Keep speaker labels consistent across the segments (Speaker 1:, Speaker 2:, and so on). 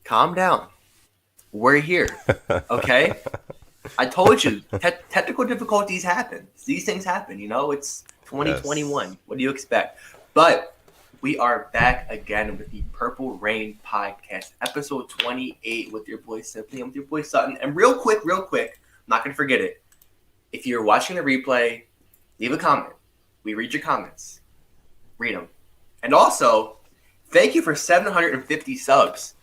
Speaker 1: calm down. We're here, okay? I told you, technical difficulties happen. These things happen, it's 2021. Yes. What do you expect? But we are back again with the Purple Rain Podcast, episode 28 with your boy Simply and with your boy Sutton. And real quick, I'm not going to forget it. If you're watching the replay, leave a comment. We read your comments. Read them. And also, thank you for 750 subs.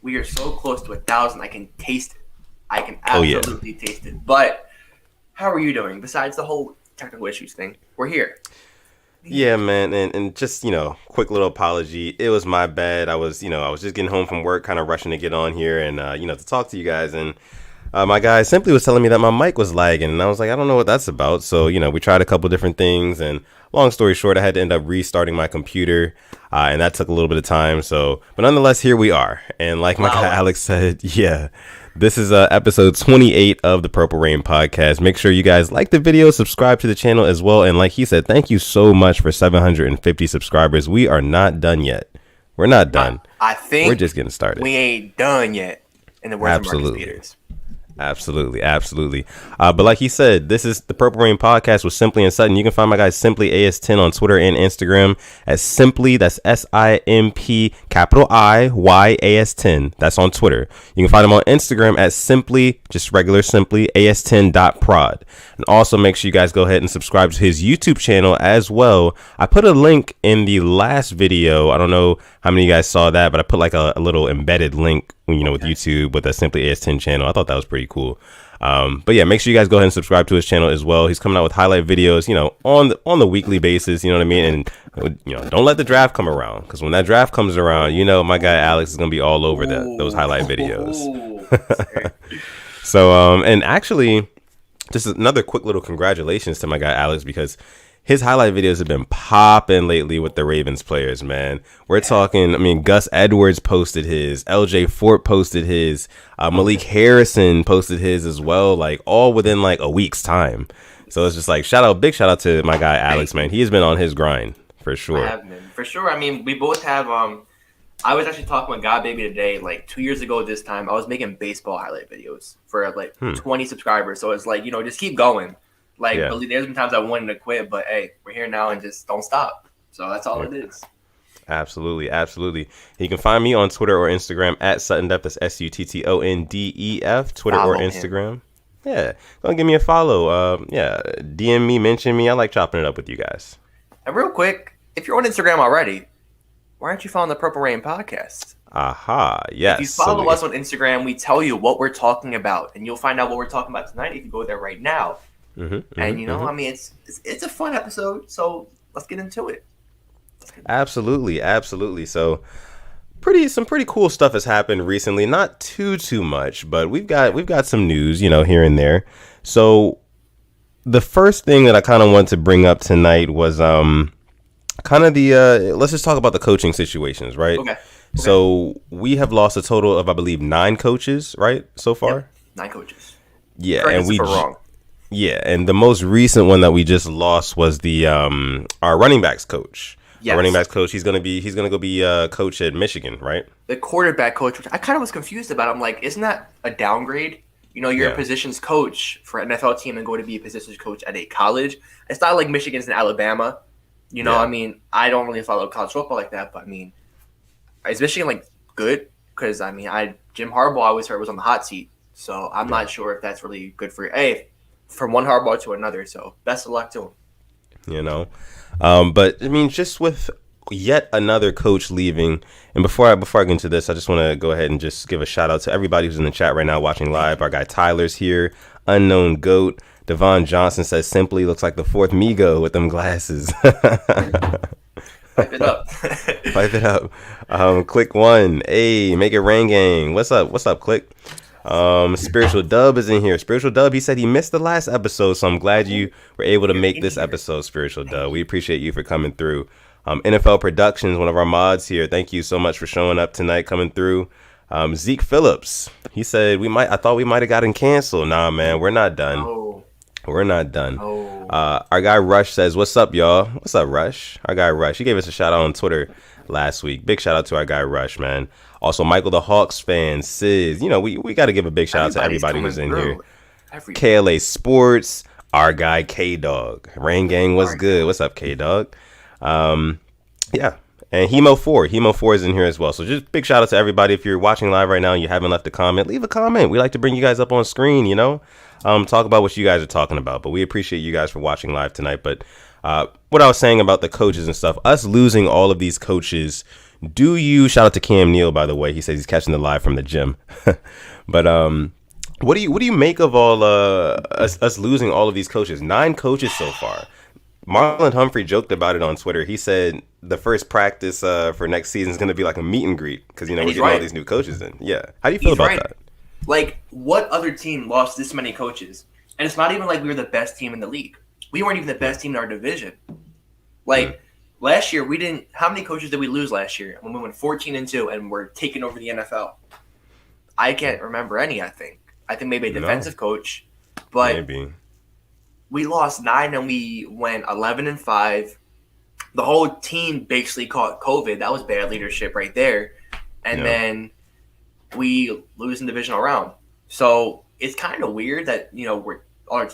Speaker 1: We are so close to 1,000. I can taste it. I can absolutely taste it. But how are you doing? Besides the whole technical issues thing, we're here.
Speaker 2: Yeah, man, and just, quick little apology. It was my bad. I was just getting home from work, kind of rushing to get on here and, to talk to you guys. And my guy Simply was telling me that my mic was lagging. And I was like, I don't know what that's about. So, we tried a couple different things. And long story short, I had to end up restarting my computer. And that took a little bit of time. So, but nonetheless, here we are. And like my guy Alex said, yeah. This is episode 28 of the Purple Rain Podcast. Make sure you guys like the video, subscribe to the channel as well. And like he said, thank you so much for 750 subscribers. We are not done yet. We're not done.
Speaker 1: I think
Speaker 2: we're just getting started.
Speaker 1: We ain't done yet, in the words of Marcus Peters.
Speaker 2: Absolutely. But like he said, this is the Purple Rain Podcast with Simply and Sutton. You can find my guy Simply AS10 on Twitter and Instagram as Simply. That's SIMP capital IY AS10. That's on Twitter. You can find him on Instagram at Simply, just regular Simply AS10.prod. And also make sure you guys go ahead and subscribe to his YouTube channel as well. I put a link in the last video. I don't know how many of you guys saw that, but I put like a little embedded link with YouTube with a Simply AS10 channel. I thought that was pretty cool. But yeah, make sure you guys go ahead and subscribe to his channel as well. He's coming out with highlight videos, on the weekly basis, you know what I mean? And, don't let the draft come around, because when that draft comes around, my guy Alex is going to be all over those highlight videos. So, and actually, just another quick little congratulations to my guy Alex, because his highlight videos have been popping lately with the Ravens players, man. We're talking, Gus Edwards posted his, LJ Fort posted his, Malik Harrison posted his as well, like all within like a week's time. So it's just like, big shout out to my guy Alex, man. He has been on his grind for sure.
Speaker 1: I have been, for sure. We both have, I was actually talking with God Baby today, like 2 years ago this time. I was making baseball highlight videos for like 20 subscribers. So it's like, just keep going. There's been times I wanted to quit, but hey, we're here now and just don't stop. So that's all it is.
Speaker 2: Absolutely. You can find me on Twitter or Instagram at SuttonDef. That's SUTTONDEF. Twitter follow or Instagram. Him. Yeah, go and give me a follow. DM me, mention me. I like chopping it up with you guys.
Speaker 1: And real quick, if you're on Instagram already, why aren't you following the Purple Rain Podcast?
Speaker 2: Aha, yes.
Speaker 1: If you follow us on Instagram, we tell you what we're talking about, and you'll find out what we're talking about tonight if you go there right now. It's a fun episode, so let's get into it.
Speaker 2: Absolutely. So some pretty cool stuff has happened recently. Not too much, but we've got some news, here and there. So the first thing that I kind of want to bring up tonight was kind of the let's just talk about the coaching situations, right? Okay. So we have lost a total of, I believe, 9 coaches, right, so far?
Speaker 1: Yep. 9 coaches.
Speaker 2: Yeah,
Speaker 1: correct,
Speaker 2: and
Speaker 1: wrong.
Speaker 2: Yeah, and the most recent one that we just lost was the our running backs coach. Yes. Our running backs coach. He's gonna go be coach at Michigan, right?
Speaker 1: The quarterback coach, which I kind of was confused about. I'm like, isn't that a downgrade? You're a positions coach for an NFL team and go to be a positions coach at a college. It's not like Michigan's in Alabama. I don't really follow college football like that, but is Michigan good? Because Jim Harbaugh I always heard was on the hot seat, so I'm not sure if that's really good for you. Hey, from one Harbaugh to another, so best of luck to him.
Speaker 2: But just with yet another coach leaving, and before I get into this, I just want to go ahead and just give a shout out to everybody who's in the chat right now watching live. Our guy Tyler's here, Unknown Goat, Devon Johnson says Simply looks like the fourth Migo with them glasses.
Speaker 1: Pipe it up.
Speaker 2: Pipe it up. Click one. Hey, make it rain gang. What's up, Click? Spiritual Dub is in here. Spiritual Dub, he said he missed the last episode, so I'm glad you were able to make this episode, Spiritual Dub. We appreciate you for coming through. NFL Productions, one of our mods here. Thank you so much for showing up tonight, coming through. Zeke Phillips, he said I thought we might have gotten canceled. Nah, man, we're not done.
Speaker 1: Oh.
Speaker 2: We're not done.
Speaker 1: Oh.
Speaker 2: Our guy Rush says, what's up, y'all? What's up, Rush? Our guy Rush, he gave us a shout out on Twitter last week. Big shout out to our guy Rush, man. Also, Michael the Hawks fan, Sid. You know, we got to give a big shout out to everybody who's in here. KLA Sports, our guy K Dog. Rain Gang, what's good? What's up, K Dog? Yeah. And Hemo 4 is in here as well. So just big shout out to everybody. If you're watching live right now and you haven't left a comment, leave a comment. We like to bring you guys up on screen, you know, talk about what you guys are talking about. But we appreciate you guys for watching live tonight. But what I was saying about the coaches and stuff, us losing all of these coaches, shout out to Cam Neal, by the way. He says he's catching the live from the gym. But what do you make of all us losing all of these coaches? 9 coaches so far. Marlon Humphrey joked about it on Twitter. He said the first practice for next season is going to be like a meet and greet because, you know, we're getting all these new coaches in. Yeah. How do you feel about that?
Speaker 1: Like, what other team lost this many coaches? And it's not even like we were the best team in the league. We weren't even the best team in our division. Like, last year, we didn't – how many coaches did we lose last year when we went 14-2 and we're taking over the NFL? I can't remember any, I think. I think maybe a defensive coach. But maybe. We lost 9 and we went 11-5. The whole team basically caught COVID. That was bad leadership right there. And then we lose in divisional round. So it's kind of weird that, you know, our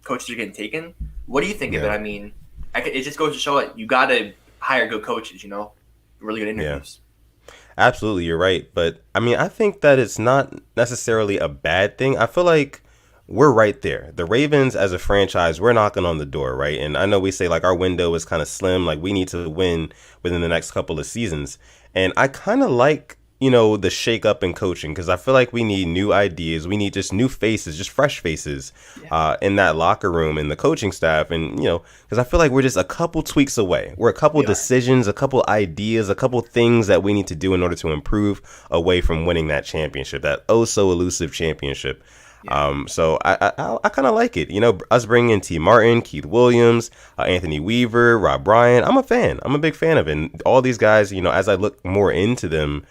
Speaker 1: coaches are getting taken. What do you think of it? I mean, it just goes to show that you got to hire good coaches, you know, really good interviews.
Speaker 2: Yeah. Absolutely, you're right. But, I mean, I think that it's not necessarily a bad thing. I feel like we're right there. The Ravens as a franchise, we're knocking on the door, right? And I know we say like our window is kind of slim, like we need to win within the next couple of seasons. And I kind of like, you know, the shake up in coaching because I feel like we need new ideas. We need just new faces, just fresh faces in that locker room and the coaching staff. And, you know, because I feel like we're just a couple tweaks away. We're a couple decisions, a couple ideas, a couple things that we need to do in order to improve away from winning that championship, that oh so elusive championship. So I kind of like it, you know, us bringing in T. Martin, Keith Williams, Anthony Weaver, Rob Bryant. I'm a fan. I'm a big fan of it. And all these guys, you know, as I look more into them,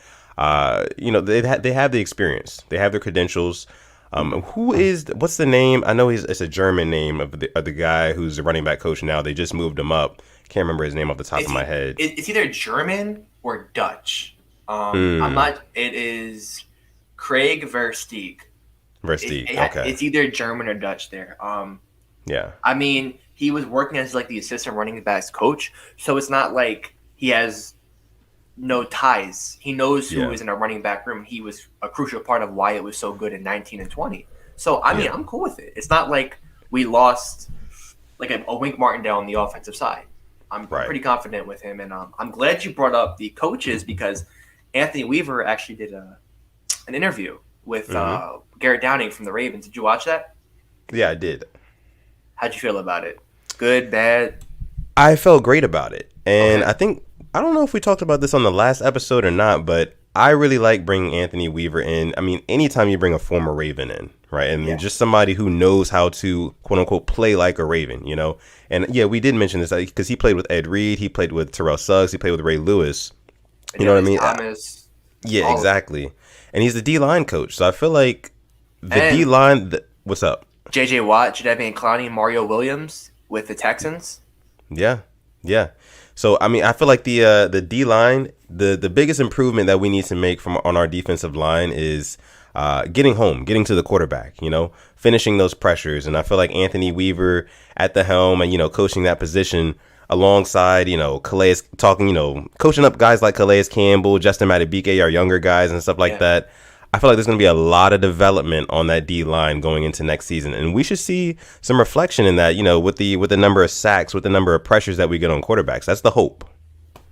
Speaker 2: you know, they have the experience. They have their credentials. What's the name? I know it's a German name of the guy who's the running back coach now. They just moved him up. Can't remember his name off the top of my head.
Speaker 1: It's either German or Dutch. I'm not. It is Craig Versteeg.
Speaker 2: Okay.
Speaker 1: It's either German or Dutch there. I mean, he was working as like the assistant running backs coach, so it's not like he has no ties. He knows who is in a running back room. He was a crucial part of why it was so good in 19 and 20. So I mean, I'm cool with it. It's not like we lost like a Wink Martindale on the offensive side. I'm pretty confident with him, and I'm glad you brought up the coaches because Anthony Weaver actually did an interview with Garrett Downing from the Ravens. Did you watch that?
Speaker 2: Yeah, I did.
Speaker 1: How'd you feel about it? Good, bad?
Speaker 2: I felt great about it. And I don't know if we talked about this on the last episode or not, but I really like bringing Anthony Weaver in. I mean, anytime you bring a former Raven in, right? I mean, just somebody who knows how to, quote unquote, play like a Raven, you know? And yeah, we did mention this because he played with Ed Reed. He played with Terrell Suggs. He played with Ray Lewis. You know what I mean?
Speaker 1: Thomas,
Speaker 2: exactly. And he's the D-line coach. So I feel like the D-line, what's up?
Speaker 1: J.J. Watt, Jadeveon Clowney, Mario Williams with the Texans.
Speaker 2: Yeah. So, I mean, I feel like the D-line, the biggest improvement that we need to make on our defensive line is getting to the quarterback, you know, finishing those pressures. And I feel like Anthony Weaver at the helm and, you know, coaching that position alongside, you know, Calais, coaching up guys like Calais Campbell, Justin Madubuike, our younger guys and stuff like that. I feel like there's going to be a lot of development on that D line going into next season, and we should see some reflection in that. You know, with the number of sacks, with the number of pressures that we get on quarterbacks. That's the hope.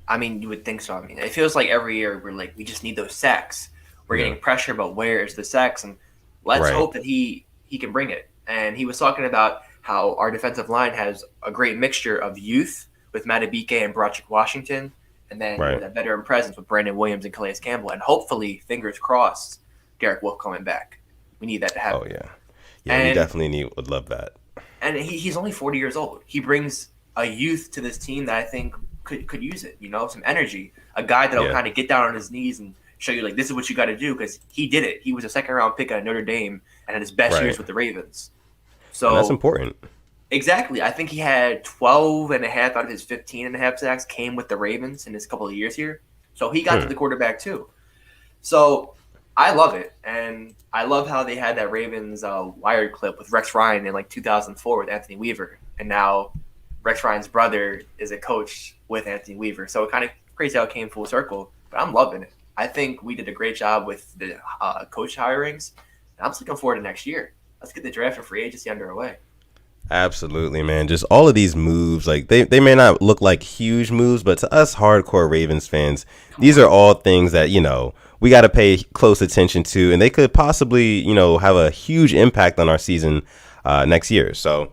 Speaker 1: I mean, you would think so. I mean, it feels like every year we're like, we just need those sacks. We're getting pressure, but where is the sacks? And let's hope that he can bring it. And he was talking about how our defensive line has a great mixture of youth with Madubuike and Broderick Washington, and then that veteran presence with Brandon Williams and Calais Campbell, and hopefully, fingers crossed, Derek Wolfe coming back. We need that to happen.
Speaker 2: Oh, yeah. We definitely would love that.
Speaker 1: And he's only 40 years old. He brings a youth to this team that I think could use it, you know, some energy. A guy that'll kind of get down on his knees and show you, like, this is what you got to do, because he did it. He was a second-round pick at Notre Dame and had his best years with the Ravens. So
Speaker 2: and that's important.
Speaker 1: Exactly. I think he had 12 and a half out of his 15 and a half sacks came with the Ravens in his couple of years here. So he got to the quarterback too. So I love it, and I love how they had that Ravens Wired clip with Rex Ryan in like 2004 with Anthony Weaver, and now Rex Ryan's brother is a coach with Anthony Weaver. So it kind of crazy how it came full circle, but I'm loving it. I think we did a great job with the coach hirings, and I'm just looking forward to next year. Let's get the draft and free agency underway.
Speaker 2: Absolutely, man. Just all of these moves, like they may not look like huge moves, but to us hardcore Ravens fans, these are all things that, we got to pay close attention to, and they could possibly, have a huge impact on our season next year. So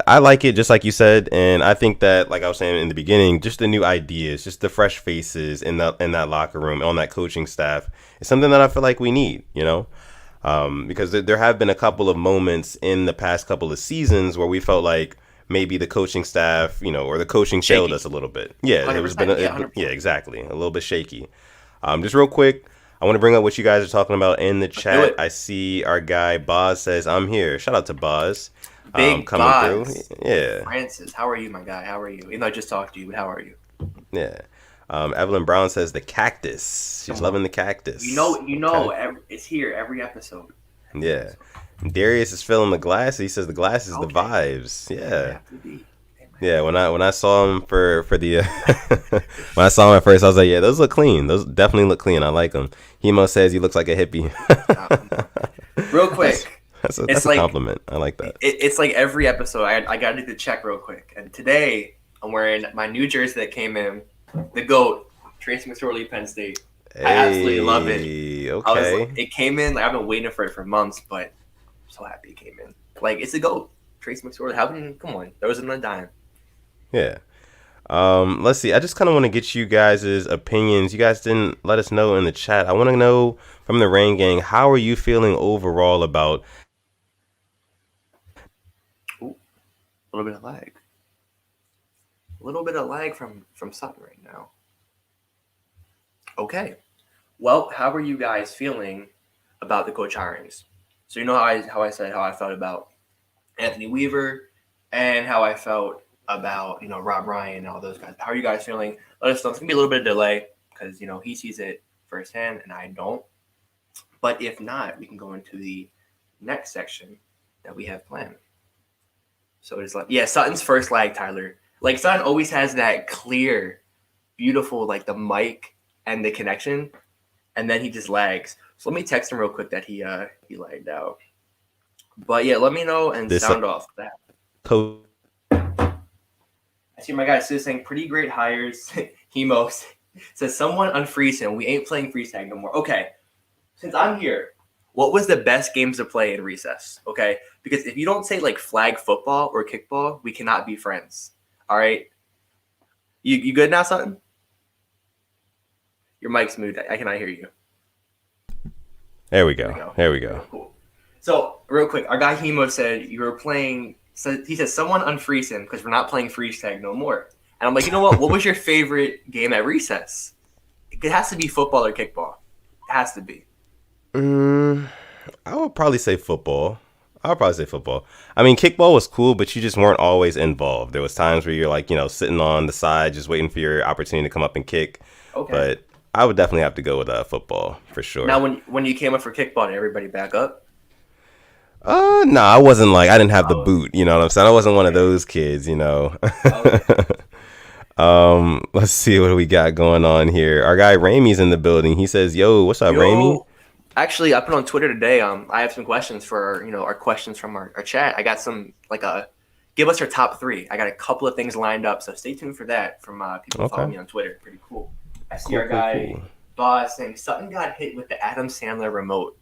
Speaker 2: I like it, just like you said, and I think that, like I was saying in the beginning, just the new ideas, just the fresh faces in that locker room, on that coaching staff, is something that I feel like we need, because there have been a couple of moments in the past couple of seasons where we felt like maybe the coaching staff, or the coaching failed us a little bit. Yeah, it was exactly, a little bit shaky. Just real quick, I want to bring up what you guys are talking about in the chat. I see our guy Boz says, I'm here. Shout out to Boz.
Speaker 1: Big
Speaker 2: coming
Speaker 1: Boz.
Speaker 2: Through. Yeah.
Speaker 1: Francis, how are you, my guy? How are you? Even though I just talked to you, but how are you?
Speaker 2: Yeah. Evelyn Brown says the cactus. She's loving the cactus.
Speaker 1: It's here every episode.
Speaker 2: Yeah. Darius is filling the glass. He says the glass is the vibes. Yeah. Yeah, when I saw him for the when I saw him at first, I was like, yeah, those look clean. Those definitely look clean. I like them. Hemo says he looks like a hippie.
Speaker 1: Real quick,
Speaker 2: that's a compliment. I like that.
Speaker 1: It's like every episode. I got to do the check real quick. And today I'm wearing my new jersey that came in, the GOAT, Tracy McSorley, Penn State. I absolutely love it.
Speaker 2: Okay.
Speaker 1: It came in. Like, I've been waiting for it for months, but I'm so happy it came in. Like, it's the GOAT, Tracy McSorley. Come on, there wasn't a dime.
Speaker 2: Yeah. Let's see. I just kind of want to get you guys' opinions. You guys didn't let us know in the chat. I want to know from the Rain Gang, how are you feeling overall about...
Speaker 1: Ooh, a little bit of lag. A little bit of lag from Sutton right now. Okay. Well, how are you guys feeling about the coach hirings? So you know how I said how I felt about Anthony Weaver and how I felt about, Rob Ryan and all those guys. How are you guys feeling? Let us know. It's going to be a little bit of delay because, he sees it firsthand and I don't. But if not, we can go into the next section that we have planned. So it's like, Sutton's first lag, Tyler. Like, Sutton always has that clear, beautiful, like the mic and the connection, and then he just lags. So let me text him real quick that he lagged out. But yeah, let me know and sound off that.
Speaker 2: Cool.
Speaker 1: I see my guy Sis saying pretty great hires. Hemo says someone unfreeze him. We ain't playing freeze tag no more. Okay, since I'm here, what was the best games to play in recess? Okay, because if you don't say like flag football or kickball, we cannot be friends. All right, you good now, Sutton? Your mic's muted. I cannot hear you.
Speaker 2: There we go. There we go.
Speaker 1: Cool. So real quick, our guy Hemo said you were playing. So he says someone unfreeze him because we're not playing freeze tag no more. And I'm like, you know what? What was your favorite game at recess? It has to be football or kickball. It has to be.
Speaker 2: I would probably say football. I mean, kickball was cool, but you just weren't always involved. There was times where you're like, sitting on the side, just waiting for your opportunity to come up and kick. Okay. But I would definitely have to go with football for sure.
Speaker 1: Now, when you came up for kickball, did everybody back up?
Speaker 2: No, I wasn't I didn't have the boot, you know what I'm saying? I wasn't one of those kids, Okay. Let's see what we got going on here. Our guy Ramey's in the building. He says, yo, what's up, Ramey?
Speaker 1: Actually, I put on Twitter today, I have some questions for, our questions from our chat. I got some, give us your top 3. I got a couple of things lined up, so stay tuned for that from people following me on Twitter. Pretty cool. I see our guy, Boss, saying Sutton got hit with the Adam Sandler remote.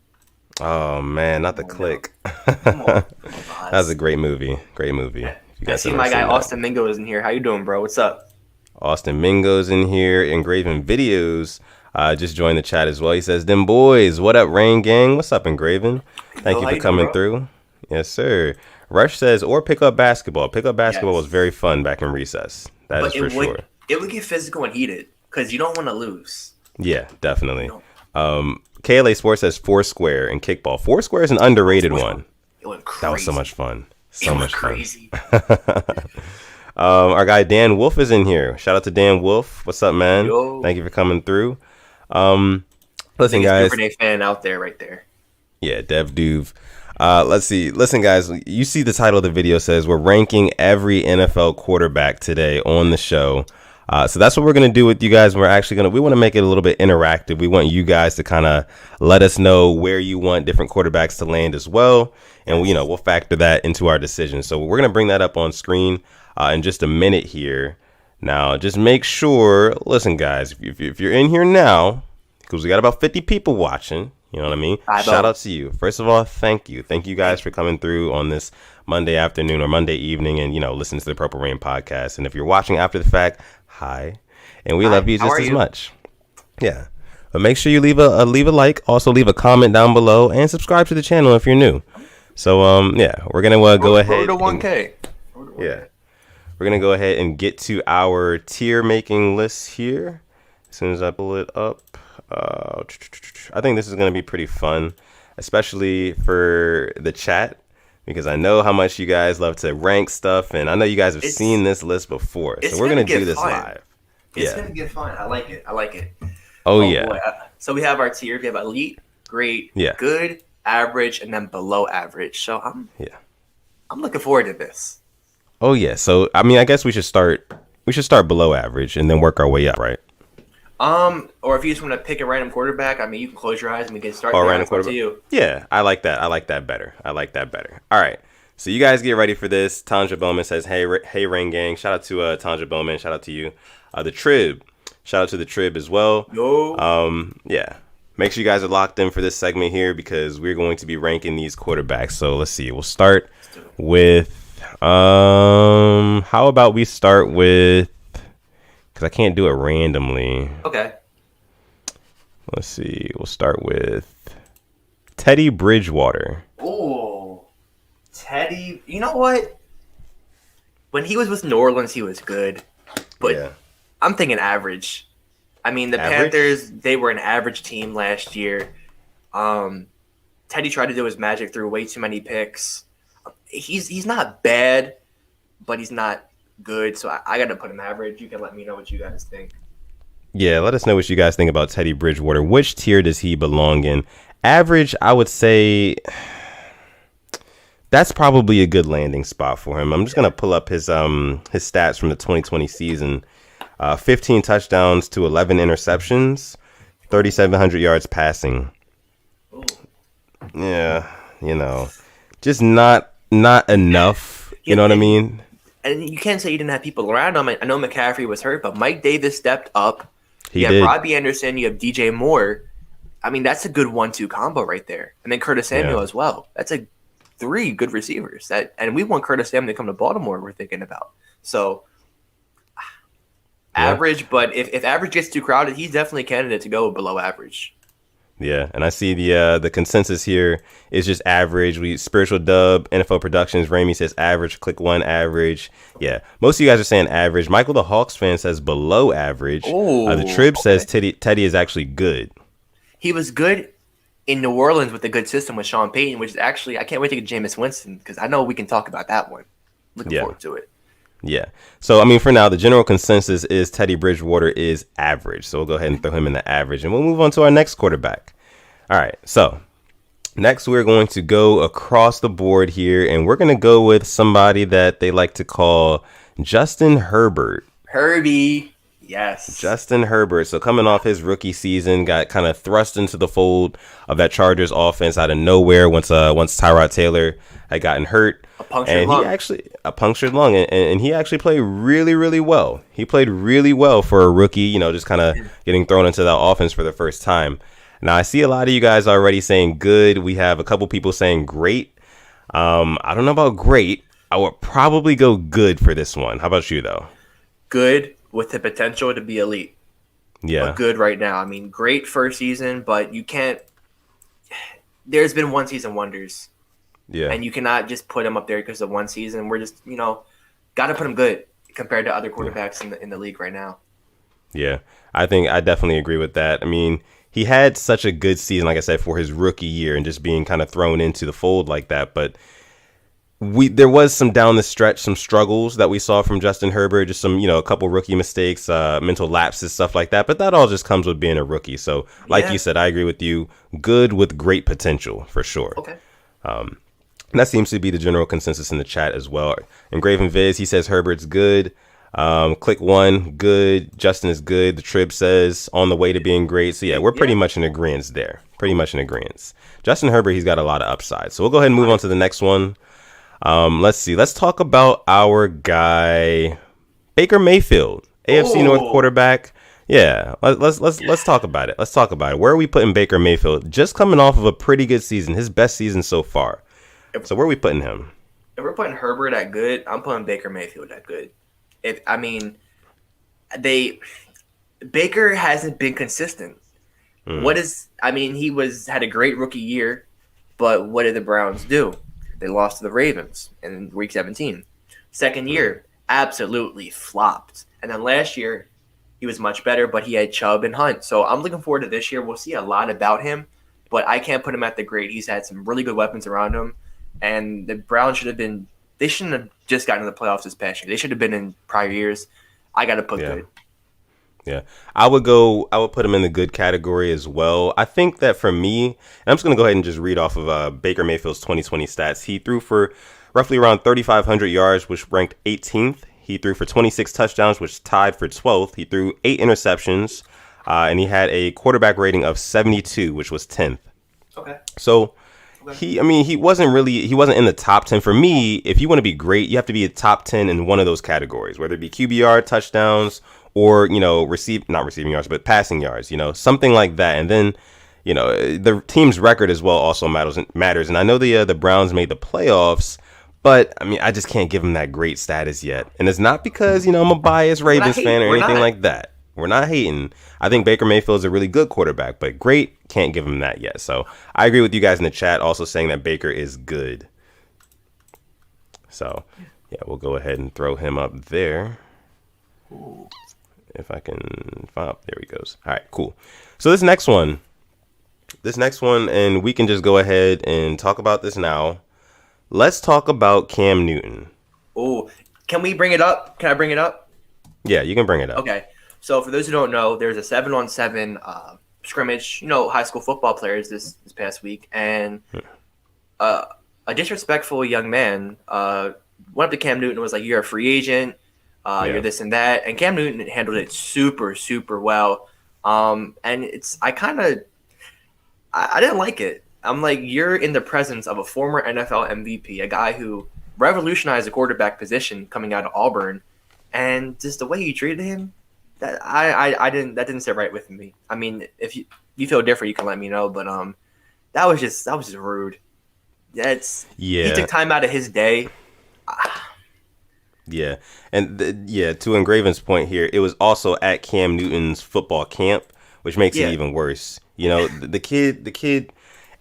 Speaker 2: Oh man, not the click. That was a great movie.
Speaker 1: I see my guy Austin Mingo is in here. How you doing, bro? What's up?
Speaker 2: Austin Mingo's in here. Engraven Videos just joined the chat as well. He says, "Them boys, what up, Rain Gang? What's up, Engraven? Thank you for coming through." Yes, sir. Rush says, "Or pick up basketball. Pick up basketball was very fun back in recess. That is for sure.
Speaker 1: It would get physical and heated because you don't want to lose."
Speaker 2: Yeah, definitely. KLA Sports says Foursquare and kickball. Foursquare is an underrated one.
Speaker 1: It went crazy.
Speaker 2: That was so much fun.
Speaker 1: Crazy.
Speaker 2: Our guy Dan Wolf is in here. Shout out to Dan Wolf. What's up, man?
Speaker 1: Yo.
Speaker 2: Thank you for coming through. Listen,
Speaker 1: biggest
Speaker 2: guys.
Speaker 1: Duvernay fan out there, right there.
Speaker 2: Yeah, Dev Duve. Let's see. Listen, guys, you see the title of the video says we're ranking every NFL quarterback today on the show. So that's what we're going to do with you guys. We want to make it a little bit interactive. We want you guys to kind of let us know where you want different quarterbacks to land as well. And, we'll factor that into our decision. So we're going to bring that up on screen in just a minute here. Now, just make sure, listen, guys, if you're in here now, because we got about 50 people watching, you know what I mean? Shout out to you. First of all, thank you. Thank you guys for coming through on this Monday afternoon or Monday evening and, listening to the Purple Rain podcast. And if you're watching after the fact, hi. And we love you just as much. Yeah. But make sure you leave a like. Also, leave a comment down below and subscribe to the channel if you're new. So, we're going to go ahead.
Speaker 1: To 1K.
Speaker 2: Yeah. We're going to go ahead and get to our tier making list here. As soon as I pull it up. I think this is going to be pretty fun, especially for the chat, because I know how much you guys love to rank stuff, and I know you guys have seen this list before, so we're going to do this live.
Speaker 1: It's going to get fun. I like it.
Speaker 2: Oh yeah.
Speaker 1: Boy. So we have our tier. We have elite, great, good, average, and then below average. So I'm looking forward to this.
Speaker 2: Oh yeah. So I guess we should start below average and then work our way up, right?
Speaker 1: Or if you just want to pick a random quarterback, you can close your eyes and we can start.
Speaker 2: Oh, random quarterback.
Speaker 1: To you.
Speaker 2: Yeah, I like that. I like that better. All right. So you guys get ready for this. Tanja Bowman says, hey, Rain Gang. Shout out to Tanja Bowman. Shout out to you. The Trib. Shout out to the Trib as well.
Speaker 1: Yo.
Speaker 2: Yeah. Make sure you guys are locked in for this segment here because we're going to be ranking these quarterbacks. So let's see. We'll start with, how about we start with, because I can't do it randomly.
Speaker 1: Okay.
Speaker 2: Let's see. We'll start with Teddy Bridgewater.
Speaker 1: Oh, Teddy. You know what? When he was with New Orleans, he was good. But I'm thinking average. The Panthers, they were an average team last year. Teddy tried to do his magic through way too many picks. He's not bad, but he's not good, so I got to put him average. You can let me know what you guys think.
Speaker 2: Yeah, let us know what you guys think about Teddy Bridgewater. Which tier does he belong in? Average, I would say that's probably a good landing spot for him. I'm just going to pull up his stats from the 2020 season. 15 touchdowns to 11 interceptions, 3,700 yards passing.
Speaker 1: Ooh.
Speaker 2: Yeah, just not enough. You know what I mean?
Speaker 1: And you can't say you didn't have people around him. I know McCaffrey was hurt, but Mike Davis stepped up.
Speaker 2: He
Speaker 1: you have
Speaker 2: did.
Speaker 1: Robbie Anderson. You have DJ Moore. That's a good 1-2 combo right there. And then Curtis Samuel as well. That's 3 good receivers. And we want Curtis Samuel to come to Baltimore. We're thinking about average. But if average gets too crowded, he's definitely a candidate to go below average.
Speaker 2: Yeah, and I see the consensus here is just average. Spiritual Dub, NFL Productions, Ramey says average, Click One average. Yeah, most of you guys are saying average. Michael the Hawks fan says below average. The Trib says Teddy is actually good.
Speaker 1: He was good in New Orleans with a good system with Sean Payton, which is actually, I can't wait to get Jameis Winston because I know we can talk about that one. Looking forward to it.
Speaker 2: Yeah. So, for now, the general consensus is Teddy Bridgewater is average. So we'll go ahead and throw him in the average. And we'll move on to our next quarterback. All right. So next, we're going to go across the board here. And we're going to go with somebody that they like to call Justin Herbert.
Speaker 1: Herbie. Yes.
Speaker 2: Justin Herbert. So coming off his rookie season, got kind of thrust into the fold of that Chargers offense out of nowhere once Tyrod Taylor had gotten hurt.
Speaker 1: A punctured lung.
Speaker 2: And he actually played really, really well. He played really well for a rookie, just kind of getting thrown into that offense for the first time. Now, I see a lot of you guys already saying good. We have a couple people saying great. I don't know about great. I would probably go good for this one. How about you, though?
Speaker 1: Good with the potential to be elite.
Speaker 2: Yeah.
Speaker 1: But good right now. Great first season, but you can't. There's been one season wonders.
Speaker 2: Yeah.
Speaker 1: And you cannot just put him up there because of one season. We're just, got to put him good compared to other quarterbacks in the league right now.
Speaker 2: Yeah. I definitely agree with that. He had such a good season, like I said, for his rookie year and just being kind of thrown into the fold like that. But there was some down the stretch, some struggles that we saw from Justin Herbert, just some, a couple rookie mistakes, mental lapses, stuff like that. But that all just comes with being a rookie. So like you said, I agree with you. Good with great potential for sure.
Speaker 1: Okay.
Speaker 2: That seems to be the general consensus in the chat as well. And Graven Viz, he says Herbert's good. Click one, good. Justin is good. The Trib says on the way to being great. So yeah, we're pretty much in agreement there. Pretty much in agreement. Justin Herbert, he's got a lot of upside. So we'll go ahead and move on to the next one. Let's see. Let's talk about our guy Baker Mayfield, AFC North quarterback. Yeah, let's talk about it. Let's talk about it. Where are we putting Baker Mayfield? Just coming off of a pretty good season, his best season so far. So where are we putting him?
Speaker 1: If we're putting Herbert at good, I'm putting Baker Mayfield at good. Baker hasn't been consistent. He had a great rookie year, but what did the Browns do? They lost to the Ravens in week 17. Second year, absolutely flopped. And then last year, he was much better, but he had Chubb and Hunt. So I'm looking forward to this year. We'll see a lot about him, but I can't put him at the great. He's had some really good weapons around him. And the Browns shouldn't have just gotten to the playoffs this past year. They should have been in prior years. I got to put good.
Speaker 2: Yeah, I would put him in the good category as well. I think that for me, and I'm just going to go ahead and just read off of Baker Mayfield's 2020 stats. He threw for roughly around 3,500 yards, which ranked 18th. He threw for 26 touchdowns, which tied for 12th. He threw 8 interceptions, and he had a quarterback rating of 72, which was 10th.
Speaker 1: Okay.
Speaker 2: So he wasn't in the top 10. For me, if you want to be great, you have to be a top 10 in one of those categories, whether it be QBR, touchdowns, or, not receiving yards, but passing yards, something like that. And then, the team's record as well also matters. And I know the Browns made the playoffs, but I just can't give them that great status yet. And it's not because, I'm a biased Ravens fan or anything like that. We're not hating. I think Baker Mayfield is a really good quarterback, but great, can't give him that yet. So I agree with you guys in the chat also saying that Baker is good. So, yeah, we'll go ahead and throw him up there. If I can find, there he goes. All right, cool. So this next one, and we can just go ahead and talk about this now. Let's talk about Cam Newton.
Speaker 1: Oh, can we bring it up? Can I bring it up?
Speaker 2: Yeah, you can bring it up.
Speaker 1: Okay. So for those who don't know, there's a 7-on-7 scrimmage, high school football players this past week, and a disrespectful young man went up to Cam Newton and was like, "You're a free agent. You're this and that," and Cam Newton handled it super, super well. And I didn't like it. I'm like, you're in the presence of a former NFL MVP, a guy who revolutionized the quarterback position coming out of Auburn, and just the way you treated him, that didn't sit right with me. I mean, if you feel different, you can let me know, but that was just rude. He took time out of his day.
Speaker 2: Yeah, and to Engraven's point here, it was also at Cam Newton's football camp, which makes it even worse. The kid,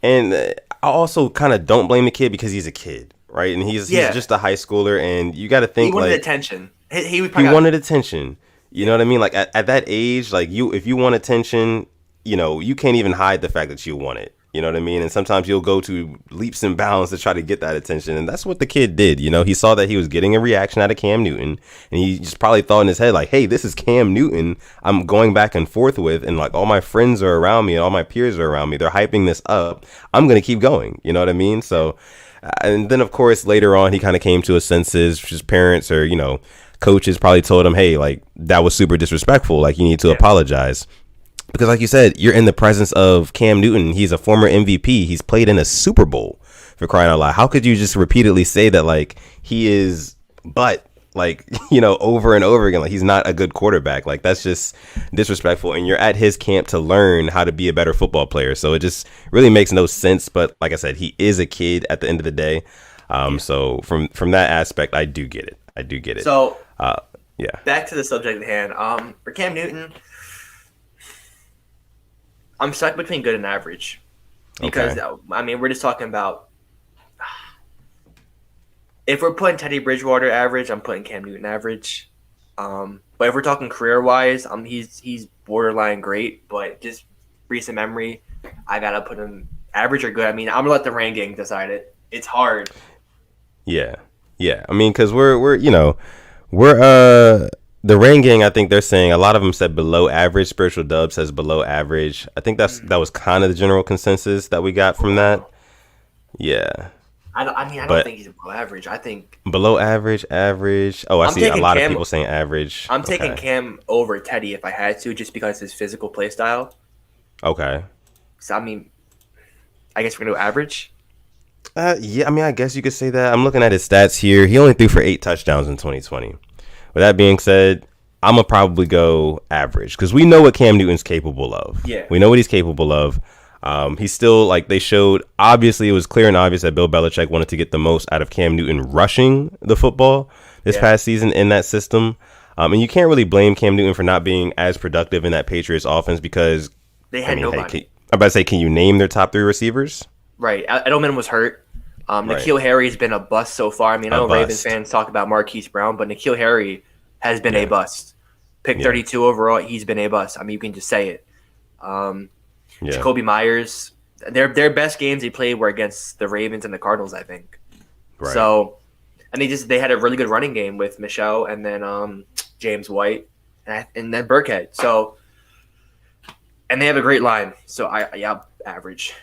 Speaker 2: and I also kind of don't blame the kid because he's a kid, right? And he's just a high schooler, and you got to think
Speaker 1: he wanted attention. He wanted
Speaker 2: attention. You know what I mean? Like at that age, like if you want attention, you can't even hide the fact that you want it. You know what I mean? And sometimes you'll go to leaps and bounds to try to get that attention. And that's what the kid did. He saw that he was getting a reaction out of Cam Newton. And he just probably thought in his head, like, hey, this is Cam Newton I'm going back and forth with. And like all my friends are around me and all my peers are around me. They're hyping this up. I'm going to keep going. You know what I mean? So, and then, of course, later on, he kind of came to his senses. His parents or, coaches probably told him, hey, like, that was super disrespectful. Like, you need to apologize. Because like you said, you're in the presence of Cam Newton. He's a former MVP. He's played in a Super Bowl, for crying out loud. How could you just repeatedly say that, like, he is, but, like, over and over again, like, he's not a good quarterback? Like, that's just disrespectful. And you're at his camp to learn how to be a better football player. So it just really makes no sense. But like I said, he is a kid at the end of the day. So from that aspect, I do get it.
Speaker 1: So,
Speaker 2: yeah.
Speaker 1: Back to the subject at hand. For Cam Newton, I'm stuck between good and average because, we're just talking about if we're putting Teddy Bridgewater average, I'm putting Cam Newton average. But if we're talking career-wise, he's borderline great, but just recent memory, I got to put him average or good. I'm going to let the rain gang decide it. It's hard.
Speaker 2: Yeah. Yeah. I mean, because we're the Rain Gang, I think they're saying a lot of them said below average. Spiritual Dub says below average. I think that was kind of the general consensus that we got from that. Yeah.
Speaker 1: I don't think he's below average. I think
Speaker 2: below average. Oh, I see a lot of people saying average.
Speaker 1: I'm taking Cam over Teddy if I had to, just because his physical play style.
Speaker 2: Okay.
Speaker 1: So I mean, I guess we're gonna go average.
Speaker 2: Yeah, I mean, I guess you could say that. I'm looking at his stats here. He only threw for 8 touchdowns in 2020. With that being said, I'm gonna probably go average because we know what Cam Newton's capable of.
Speaker 1: Yeah,
Speaker 2: we know what he's capable of. He's still, like they showed, obviously it was clear and obvious that Bill Belichick wanted to get the most out of Cam Newton rushing the football this past season in that system. And you can't really blame Cam Newton for not being as productive in that Patriots offense because
Speaker 1: they had nobody.
Speaker 2: I'm about to say, can you name their top 3 receivers?
Speaker 1: Right. Edelman was hurt. N'Keal Harry's been a bust so far. I mean, I know Ravens fans talk about Marquise Brown, but N'Keal Harry has been a bust. Pick 32 overall, he's been a bust. I mean, you can just say it. Jacoby Myers, their best games they played were against the Ravens and the Cardinals, I think. Right. So, and they had a really good running game with Michelle and then James White and then Burkhead. So, and they have a great line. So average.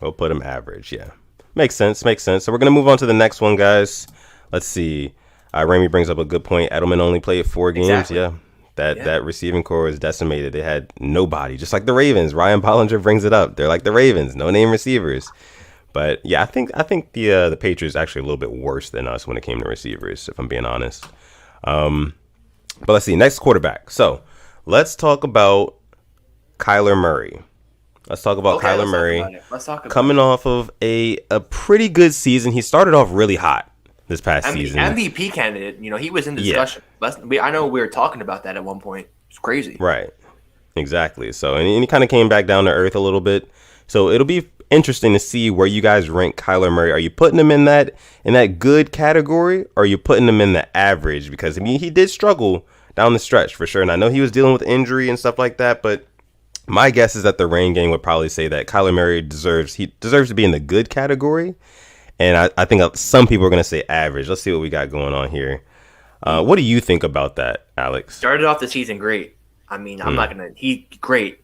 Speaker 2: We'll put him average. Yeah, makes sense. So we're gonna move on to the next one, guys. Let's see. Ramey brings up a good point. Edelman only played 4 games.
Speaker 1: Exactly.
Speaker 2: Yeah. That receiving core was decimated. They had nobody, just like the Ravens. Ryan Bollinger brings it up. They're like the Ravens, no name receivers. But yeah, I think the Patriots actually a little bit worse than us when it came to receivers, if I'm being honest. But let's see, next quarterback. So let's talk about Kyler Murray. Let's talk about Kyler Murray.
Speaker 1: Let's talk about
Speaker 2: coming off of a pretty good season. He started off really hot this past season.
Speaker 1: MVP candidate, he was in discussion. Yeah. I know we were talking about that at one point. It's crazy.
Speaker 2: Right. Exactly. So, and he kind of came back down to earth a little bit. So it'll be interesting to see where you guys rank Kyler Murray. Are you putting him in that good category, or are you putting him in the average? Because I mean, he did struggle down the stretch for sure, and I know he was dealing with injury and stuff like that. But my guess is that the Rain Gang would probably say that Kyler Murray deserves to be in the good category. And I think some people are going to say average. Let's see what we got going on here. What do you think about that, Alex?
Speaker 1: Started off the season great. I mean, I'm not going to – great.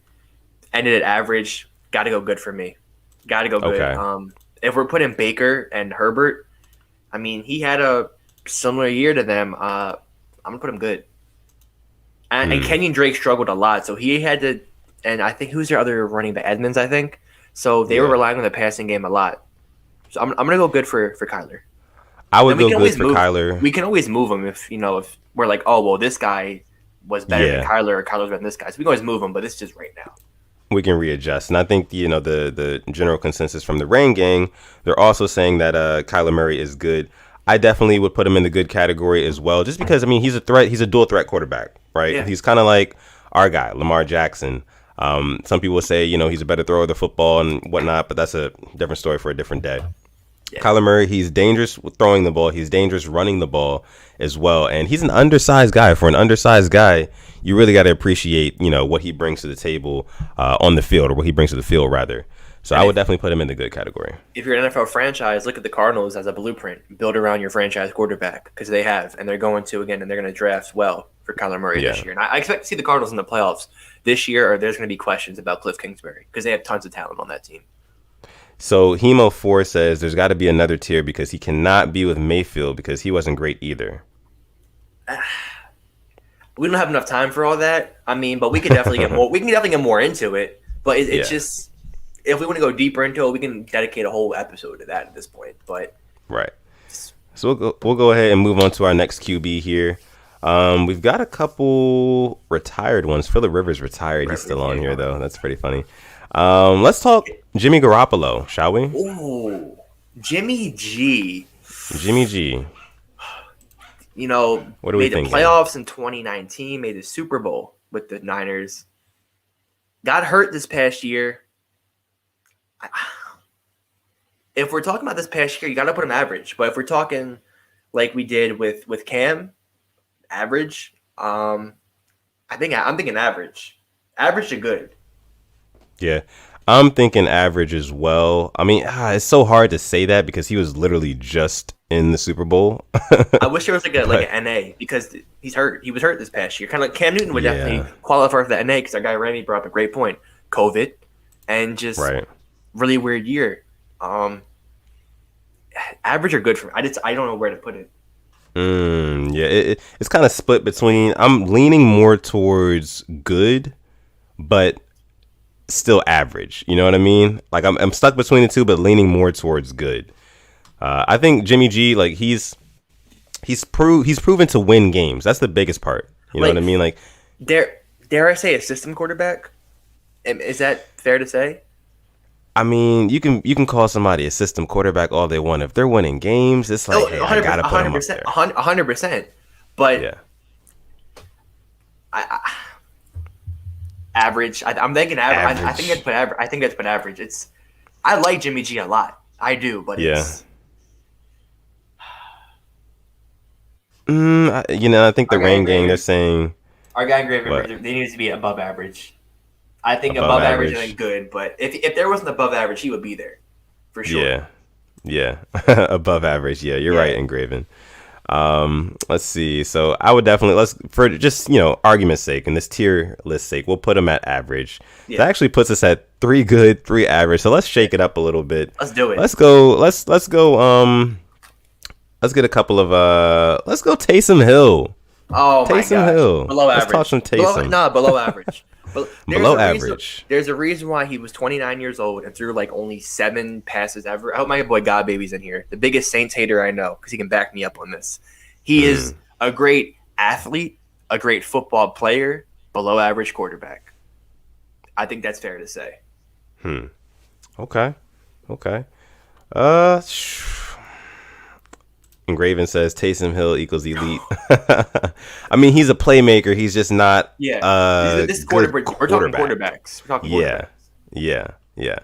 Speaker 1: Ended at average. Got to go good for me. Got to go good. Okay. If we're putting Baker and Herbert, I mean, he had a similar year to them. I'm going to put him good. And Kenyon Drake struggled a lot, so he had to – and I think who's their other running back? Edmonds, I think. So they were relying on the passing game a lot. So I'm gonna go good for Kyler.
Speaker 2: I would go good for Kyler.
Speaker 1: We can always move him if we're like, oh well, this guy was better than Kyler, or Kyler's better than this guy. So we can always move him, but it's just right now.
Speaker 2: We can readjust, and I think the general consensus from the Rain Gang, they're also saying that Kyler Murray is good. I definitely would put him in the good category as well, just because I mean he's a threat. He's a dual threat quarterback, right? Yeah. He's kind of like our guy, Lamar Jackson. Some people say, he's a better thrower of the football and whatnot, but that's a different story for a different day. Yeah. Kyler Murray, he's dangerous with throwing the ball. He's dangerous running the ball as well. And he's an undersized guy. For an undersized guy, you really got to appreciate, what he brings to the table on the field, or what he brings to the field, rather. So I would definitely put him in the good category. If
Speaker 1: you're an NFL franchise, look at the Cardinals as a blueprint. Build around your franchise quarterback, because they have, and they're going to, again, and they're going to draft well for Kyler Murray this year. And I expect to see the Cardinals in the playoffs this year, or there's going to be questions about Cliff Kingsbury, because they have tons of talent on that team.
Speaker 2: So Hemo4 says there's got to be another tier because he cannot be with Mayfield because he wasn't great either.
Speaker 1: We don't have enough time for all that. I mean, but we can definitely get more. We can definitely get more into it. But it's just, if we want to go deeper into it, we can dedicate a whole episode to that at this point. But
Speaker 2: right. So we'll go ahead and move on to our next QB here. We've got a couple retired ones. Phillip Rivers retired. He's still on here though. That's pretty funny. Let's talk Jimmy Garoppolo, shall we?
Speaker 1: Ooh, Jimmy G.
Speaker 2: Jimmy G.
Speaker 1: What are we made thinking? The playoffs in 2019, made the Super Bowl with the Niners. Got hurt this past year. If we're talking about this past year, you got to put him average. But if we're talking like we did with Cam, average. I'm thinking average. Average to good.
Speaker 2: Yeah, I'm thinking average as well. I mean, it's so hard to say that because he was literally just in the Super Bowl.
Speaker 1: I wish there was like an NA because he's hurt. He was hurt this past year. Kind of like Cam Newton would definitely qualify for the NA because our guy Randy brought up a great point. COVID and just really weird year. Average or good for me. I don't know where to put it.
Speaker 2: It's kind of split between. I'm leaning more towards good, but still average. You know what I mean? Like I'm stuck between the two, but leaning more towards good. I think Jimmy G, like he's proven to win games. That's the biggest part. You know what I mean? Like
Speaker 1: dare I say a system quarterback? Is that fair to say?
Speaker 2: I mean, you can call somebody a system quarterback all they want. If they're winning games, it's like, hey, I gotta put them up there.
Speaker 1: 100%. But average. I'm thinking average. I think that's put average. I like Jimmy G a lot. I do, but it's.
Speaker 2: I think the Rain Gang, they're saying
Speaker 1: our guy in Graven, they need to be above average. I think above average and good, but if there wasn't above average, he would be there for sure. Yeah,
Speaker 2: above average. Yeah, you're right, Engraven. Let's see. So I would definitely for just argument's sake and this tier list sake, we'll put him at average. Yeah. That actually puts us at 3 good, 3 average. So let's shake it up a little bit.
Speaker 1: Let's do it.
Speaker 2: Let's go. Let's go. Let's get a couple of. Let's go Taysom Hill.
Speaker 1: Oh my God.
Speaker 2: Taysom Hill.
Speaker 1: Below average.
Speaker 2: Let's talk some Taysom.
Speaker 1: Below average.
Speaker 2: Below average.
Speaker 1: There's a reason why he was 29 years old and threw like only 7 passes ever. I hope my boy God Baby's in here. The biggest Saints hater I know because he can back me up on this. He is a great athlete, a great football player, below average quarterback. I think that's fair to say.
Speaker 2: Okay. Engraven says Taysom Hill equals elite. I mean, he's a playmaker. He's just not.
Speaker 1: This is quarterback. We're talking quarterbacks.
Speaker 2: Yeah.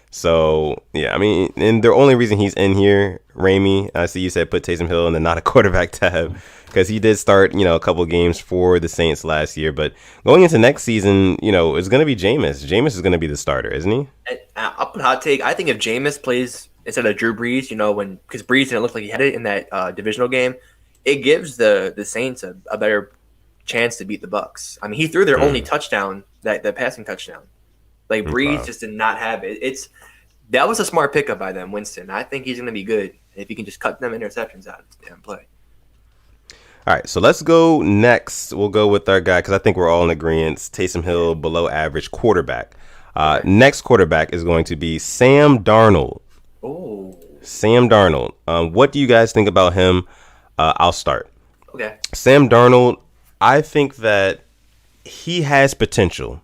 Speaker 2: So I mean, and the only reason he's in here, Ramey, I see you said put Taysom Hill in the not a quarterback tab because he did start a couple games for the Saints last year. But going into next season, it's going to be Jameis. Jameis is going to be the starter, isn't he?
Speaker 1: I'll put a hot take. I think if Jameis plays instead of Drew Brees, because Brees didn't look like he had it in that divisional game, it gives the Saints a better chance to beat the Bucs. I mean, he threw their only touchdown, that passing touchdown. Like Brees just did not have it. That was a smart pickup by them, Winston. I think he's going to be good if you can just cut them interceptions out of the damn play.
Speaker 2: All right, so let's go next. We'll go with our guy because I think we're all in agreement. Taysom Hill, below average quarterback. Next quarterback is going to be Sam Darnold.
Speaker 1: Oh,
Speaker 2: Sam Darnold. What do you guys think about him? I'll start.
Speaker 1: Okay.
Speaker 2: Sam Darnold, I think that he has potential.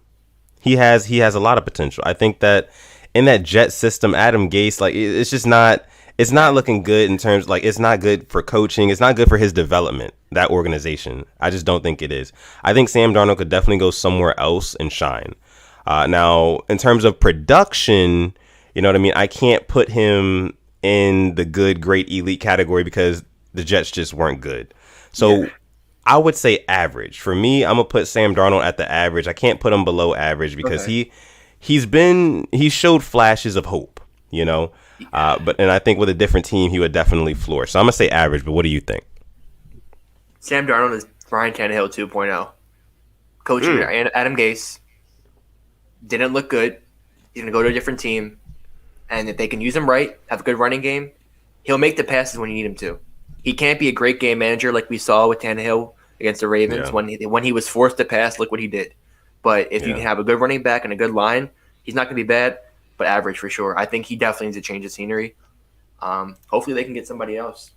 Speaker 2: He has a lot of potential. I think that in that Jet system, Adam Gase, like it's just not. It's not looking good in terms it's not good for coaching. It's not good for his development. That organization, I just don't think it is. I think Sam Darnold could definitely go somewhere else and shine. Now, in terms of production, you know what I mean? I can't put him in the good, great, elite category because the Jets just weren't good. So I would say average. For me, I'm going to put Sam Darnold at the average. I can't put him below average because he showed flashes of hope, but I think with a different team, he would definitely flourish. So I'm going to say average, but what do you think?
Speaker 1: Sam Darnold is Ryan Tannehill 2.0. Coach Adam Gase didn't look good. He's going to go to a different team. And if they can use him right, have a good running game, he'll make the passes when you need him to. He can't be a great game manager like we saw with Tannehill against the Ravens. Yeah. When he was forced to pass, look what he did. But if you can have a good running back and a good line, he's not going to be bad, but average for sure. I think he definitely needs to change the scenery. Hopefully they can get somebody else.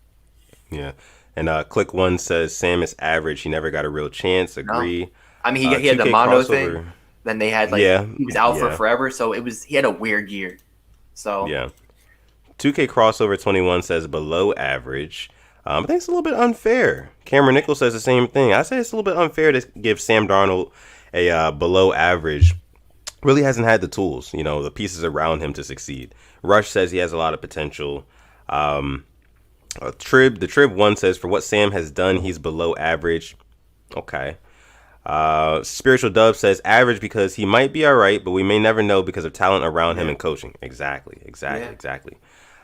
Speaker 2: Yeah. And Click One says Sam is average. He never got a real chance. Agree.
Speaker 1: No. I mean, he had the mono thing. Then they had he was out for forever. So he had a weird year. So
Speaker 2: 2K crossover 21 says below average. I think it's a little bit unfair. Cameron Nichols says the same thing. I say it's a little bit unfair to give Sam Darnold a below average. Really hasn't had the tools, the pieces around him to succeed. Rush says he has a lot of potential. The Trib one says for what Sam has done, he's below average. Okay. Spiritual Dove says average because he might be all right, but we may never know because of talent around him and coaching. Exactly.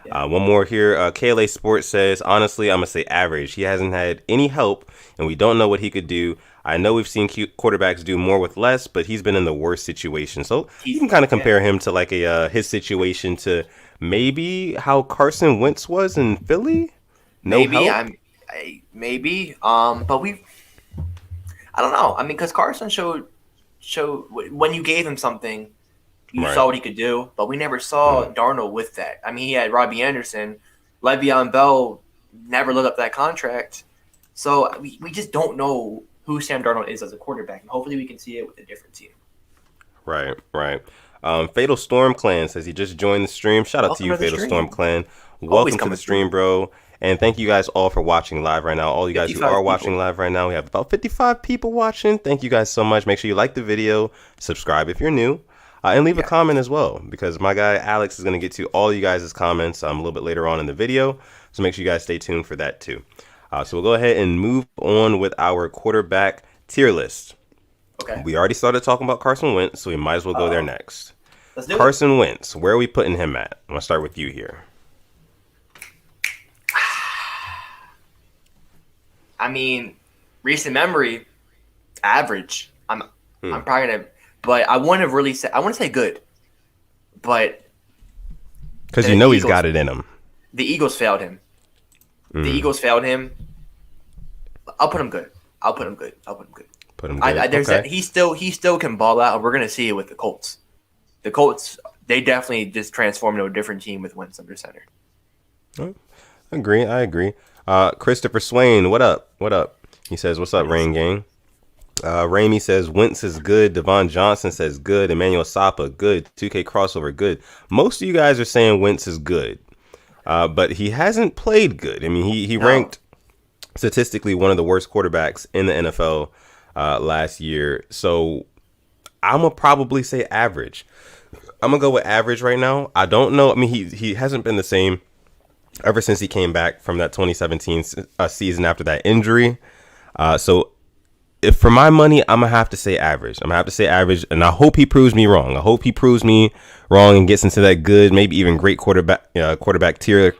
Speaker 1: Yeah.
Speaker 2: One more here. KLA Sports says, honestly, I'm going to say average. He hasn't had any help, and we don't know what he could do. I know we've seen quarterbacks do more with less, but he's been in the worst situation. So you can kind of compare him to like his situation to maybe how Carson Wentz was in Philly. No help?
Speaker 1: Maybe. But I don't know. I mean, because Carson showed when you gave him something, you saw what he could do, but we never saw Darnold with that. I mean, he had Robbie Anderson, Le'Veon Bell never lived up to that contract, so we just don't know who Sam Darnold is as a quarterback, and hopefully we can see it with a different team.
Speaker 2: Right. Fatal Storm Clan says he just joined the stream. Shout out to you, Fatal Storm Clan. Welcome to the stream, bro. And thank you guys all for watching live right now. All you guys who are watching live right now, we have about 55 people watching. Thank you guys so much. Make sure you like the video, subscribe if you're new, and leave a comment as well, because my guy Alex is going to get to all you guys' comments a little bit later on in the video. So make sure you guys stay tuned for that too. So we'll go ahead and move on with our quarterback tier list.
Speaker 1: Okay.
Speaker 2: We already started talking about Carson Wentz, so we might as well go there next.
Speaker 1: Let's do
Speaker 2: Carson Wentz, where are we putting him at? I'm going to start with you here.
Speaker 1: I mean, recent memory, average. I'm probably gonna, but I want to say good, but
Speaker 2: because you know he's got it in him.
Speaker 1: The Eagles failed him. The Eagles failed him. I'll put him good. Put him good.
Speaker 2: Okay.
Speaker 1: He still can ball out, and we're gonna see it with the Colts. The Colts, they definitely just transformed into a different team with Wentz under center.
Speaker 2: I agree. Christopher Swain, what up? He says, what's up, Rain Gang? Ramey says, Wentz is good. Devon Johnson says good. Emmanuel Sapa, good. 2K crossover, good. Most of you guys are saying Wentz is good, but he hasn't played good. I mean, he ranked statistically one of the worst quarterbacks in the NFL last year. So I'm going to probably say average. I'm going to go with average right now. I don't know. I mean, he hasn't been the same ever since he came back from that 2017 season after that injury. So if for my money, I'm going to have to say average. And I hope he proves me wrong. And gets into that good, maybe even great quarterback tier,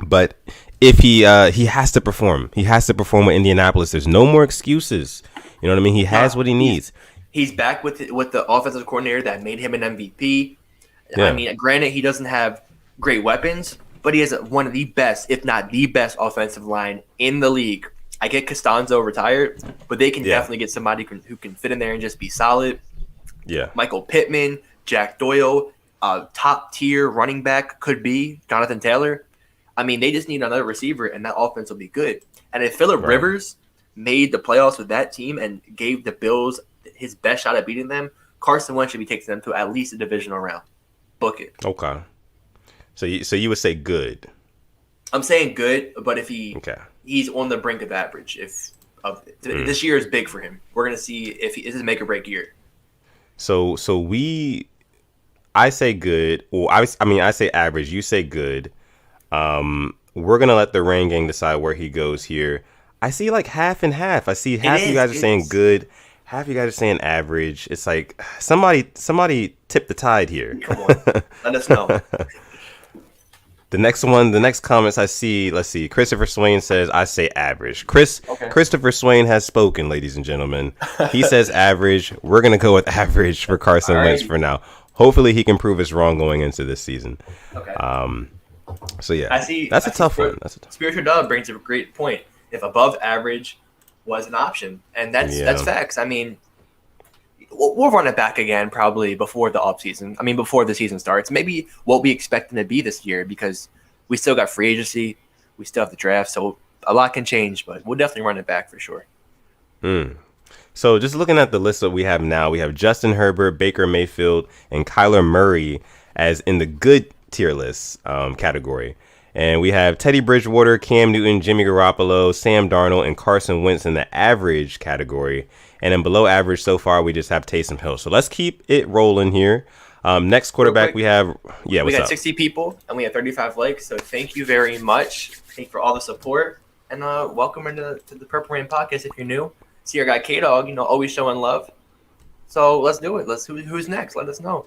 Speaker 2: But if he has to perform. He has to perform with Indianapolis. There's no more excuses. You know what I mean? He has what he needs.
Speaker 1: He's back with the offensive coordinator that made him an MVP.
Speaker 2: Yeah.
Speaker 1: I mean, granted, he doesn't have great weapons, but he has one of the best, if not the best, offensive line in the league. I get Costanzo retired, but they can definitely get somebody who can fit in there and just be solid.
Speaker 2: Yeah.
Speaker 1: Michael Pittman, Jack Doyle, top tier running back could be Jonathan Taylor. I mean, they just need another receiver, and that offense will be good. And if Phillip Rivers made the playoffs with that team and gave the Bills his best shot at beating them, Carson Wentz should be taking them to at least a divisional round. Book it.
Speaker 2: Okay. So you would say good.
Speaker 1: I'm saying good, but if he's on the brink of average. This year is big for him. We're gonna see if this is a make or break year.
Speaker 2: So I say good. Well, I say average. You say good. We're gonna let the Rain Gang decide where he goes here. I see like half and half. I see half you guys are saying good, half you guys are saying average. It's like somebody tip the tide here.
Speaker 1: Come on, let us know.
Speaker 2: The next comments I see, let's see. Christopher Swain says, I say average. Christopher Swain has spoken, ladies and gentlemen. He says average. We're going to go with average for Carson Wentz for now. Hopefully he can prove us wrong going into this season.
Speaker 1: Okay.
Speaker 2: So yeah, that's a tough one.
Speaker 1: Spiritual Dub brings up a great point. If above average was an option, and that's facts. I mean, we'll run it back again probably before the offseason. I mean, before the season starts. Maybe what we expect them to be this year, because we still got free agency. We still have the draft. So a lot can change, but we'll definitely run it back for sure.
Speaker 2: So just looking at the list that we have now, we have Justin Herbert, Baker Mayfield, and Kyler Murray as in the good tier list category. And we have Teddy Bridgewater, Cam Newton, Jimmy Garoppolo, Sam Darnold, and Carson Wentz in the average category. And then below average so far, we just have Taysom Hill. So let's keep it rolling here. Next quarterback we have. Yeah,
Speaker 1: we got 60 people and we have 35 likes. So thank you very much. Thank you for all the support. And welcome to the Purple Rain Podcast if you're new. See our guy K-Dog, always showing love. So let's do it. Who's next? Let us know.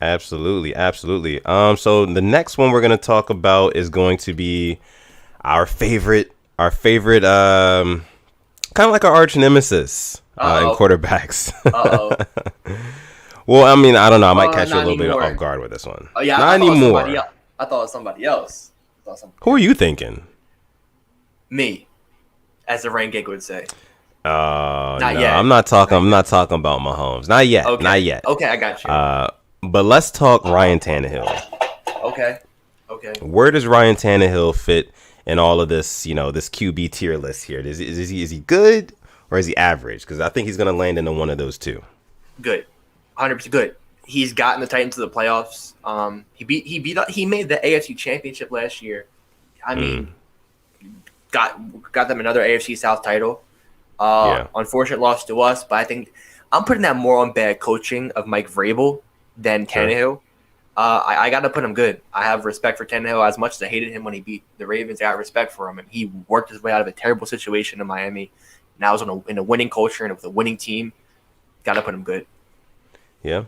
Speaker 2: Absolutely, absolutely. So the next one we're gonna talk about is going to be our favorite, kind of like our arch nemesis in quarterbacks. Well, I mean, I don't know. I might catch you a little bit off guard with this one.
Speaker 1: Oh yeah,
Speaker 2: not anymore.
Speaker 1: I thought it was somebody else.
Speaker 2: Who are you thinking?
Speaker 1: Me, as the ranking would say.
Speaker 2: Not yet. I'm not talking about Mahomes. Not yet.
Speaker 1: Okay.
Speaker 2: Not yet.
Speaker 1: Okay, I got you.
Speaker 2: But let's talk Ryan Tannehill.
Speaker 1: Okay.
Speaker 2: Where does Ryan Tannehill fit in all of this? This QB tier list here. Is he good or is he average? Because I think he's going to land into one of those two.
Speaker 1: Good, 100% good. He's gotten the Titans to the playoffs. He made the AFC Championship last year. I mean, got them another AFC South title. Unfortunate loss to us, but I think I'm putting that more on bad coaching of Mike Vrabel than Tannehill. I got to put him good. I have respect for Tannehill. As much as I hated him when he beat the Ravens, I got respect for him, and he worked his way out of a terrible situation in Miami. Now he's in a winning culture and with a winning team. Got to put him good.
Speaker 2: Yeah,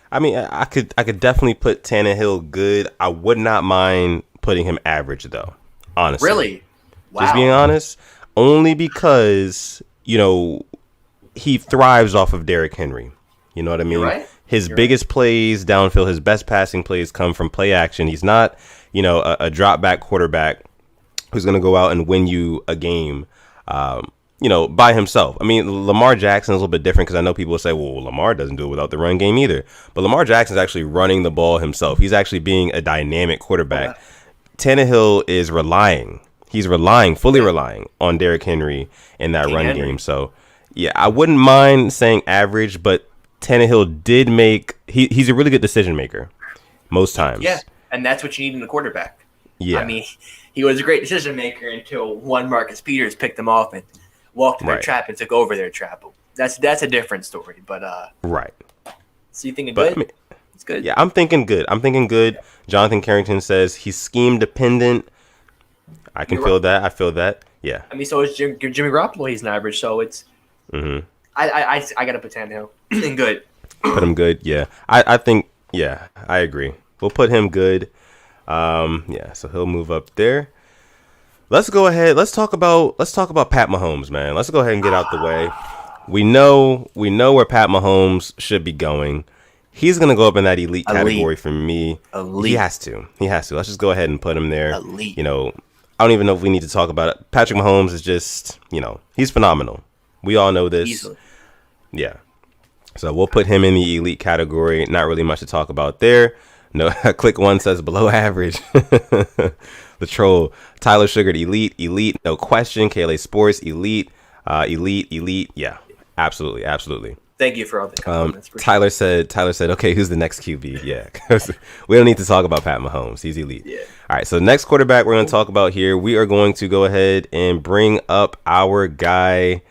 Speaker 2: I mean, I could definitely put Tannehill good. I would not mind putting him average though. Honestly,
Speaker 1: really, wow.
Speaker 2: Just being honest, only because he thrives off of Derrick Henry. You know what I mean?
Speaker 1: You're right.
Speaker 2: His biggest plays downfield, his best passing plays come from play action. He's not, a drop back quarterback who's going to go out and win you a game, by himself. I mean, Lamar Jackson is a little bit different because I know people will say, well, Lamar doesn't do it without the run game either. But Lamar Jackson's actually running the ball himself. He's actually being a dynamic quarterback. Tannehill is fully relying on Derrick Henry in that run game. So, yeah, I wouldn't mind saying average, but Tannehill did he's a really good decision maker most times.
Speaker 1: Yeah, and that's what you need in a quarterback.
Speaker 2: Yeah.
Speaker 1: I mean, he was a great decision maker until one Marcus Peters picked him off and walked in their trap and took over their trap. That's a different story, but
Speaker 2: right.
Speaker 1: So you thinking good?
Speaker 2: I mean,
Speaker 1: it's good.
Speaker 2: Yeah, I'm thinking good. Jonathan Carrington says he's scheme dependent. I can feel that. I feel that. Yeah.
Speaker 1: I mean, so is Jimmy Garoppolo. He's an average, so it's. I gotta put Tannehill in good.
Speaker 2: Put him good. Yeah. I think. Yeah, I agree. We'll put him good. Yeah. So he'll move up there. Let's go ahead. Let's talk about Pat Mahomes, man. Let's go ahead and get out the way. We know where Pat Mahomes should be going. He's going to go up in that elite category for me. Elite. He has to. Let's just go ahead and put him there.
Speaker 1: Elite.
Speaker 2: I don't even know if we need to talk about it. Patrick Mahomes is just, he's phenomenal. We all know this.
Speaker 1: Easily.
Speaker 2: Yeah. So we'll put him in the elite category. Not really much to talk about there. No, Click One says below average. The troll. Tyler Sugar, elite, no question. KLA Sports, elite. Yeah, absolutely.
Speaker 1: Thank you for all the comments.
Speaker 2: Tyler said, okay, who's the next QB? Yeah, we don't need to talk about Pat Mahomes. He's elite.
Speaker 1: Yeah.
Speaker 2: All right, so next quarterback we're going to talk about here, we are going to go ahead and bring up our guy.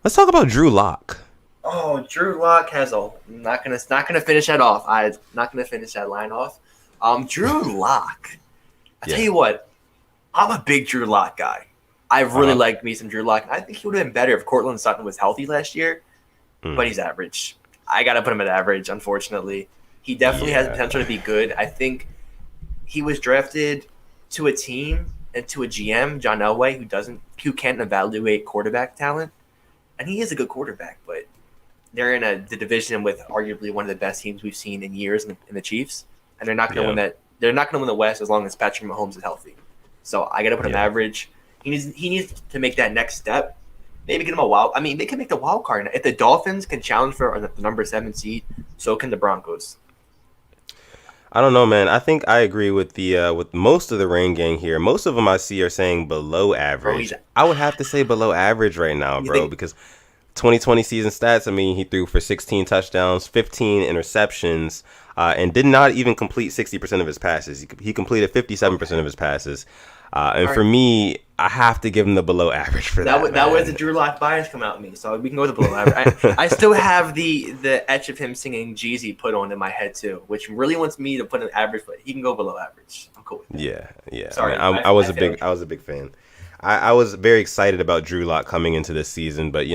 Speaker 2: Let's talk about Drew Lock.
Speaker 1: Oh, Drew Lock has not gonna finish that off. I'm not gonna finish that line off. Drew Lock. I tell you what, I'm a big Drew Lock guy. I really liked me some Drew Lock. I think he would have been better if Cortland Sutton was healthy last year, but he's average. I got to put him at average, unfortunately. He definitely has potential to be good. I think he was drafted to a team and to a GM, John Elway, who can't evaluate quarterback talent. And he is a good quarterback, but they're in the division with arguably one of the best teams we've seen in years in the Chiefs, and they're not going to win that. They're not going to win the West as long as Patrick Mahomes is healthy. So I got to put him average. He needs to make that next step. Maybe get him a wild. I mean, they can make the wild card. If the Dolphins can challenge for the number 7 seed, so can the Broncos.
Speaker 2: I don't know, man. I think I agree with with most of the Rain Gang here. Most of them I see are saying below average. I would have to say below average right now, bro, because 2020 season stats. I mean, he threw for 16 touchdowns, 15 interceptions, and did not even complete 60% of his passes. He completed 57% of his passes. For me, I have to give him the below average for that.
Speaker 1: That was the Drew Lock bias come out in me, so we can go with the below average. I still have the etch of him singing Jeezy put on in my head too, which really wants me to put an average, but he can go below average. I'm cool with that.
Speaker 2: Yeah.
Speaker 1: Sorry,
Speaker 2: I was a big fan. I was very excited about Drew Lock coming into this season, but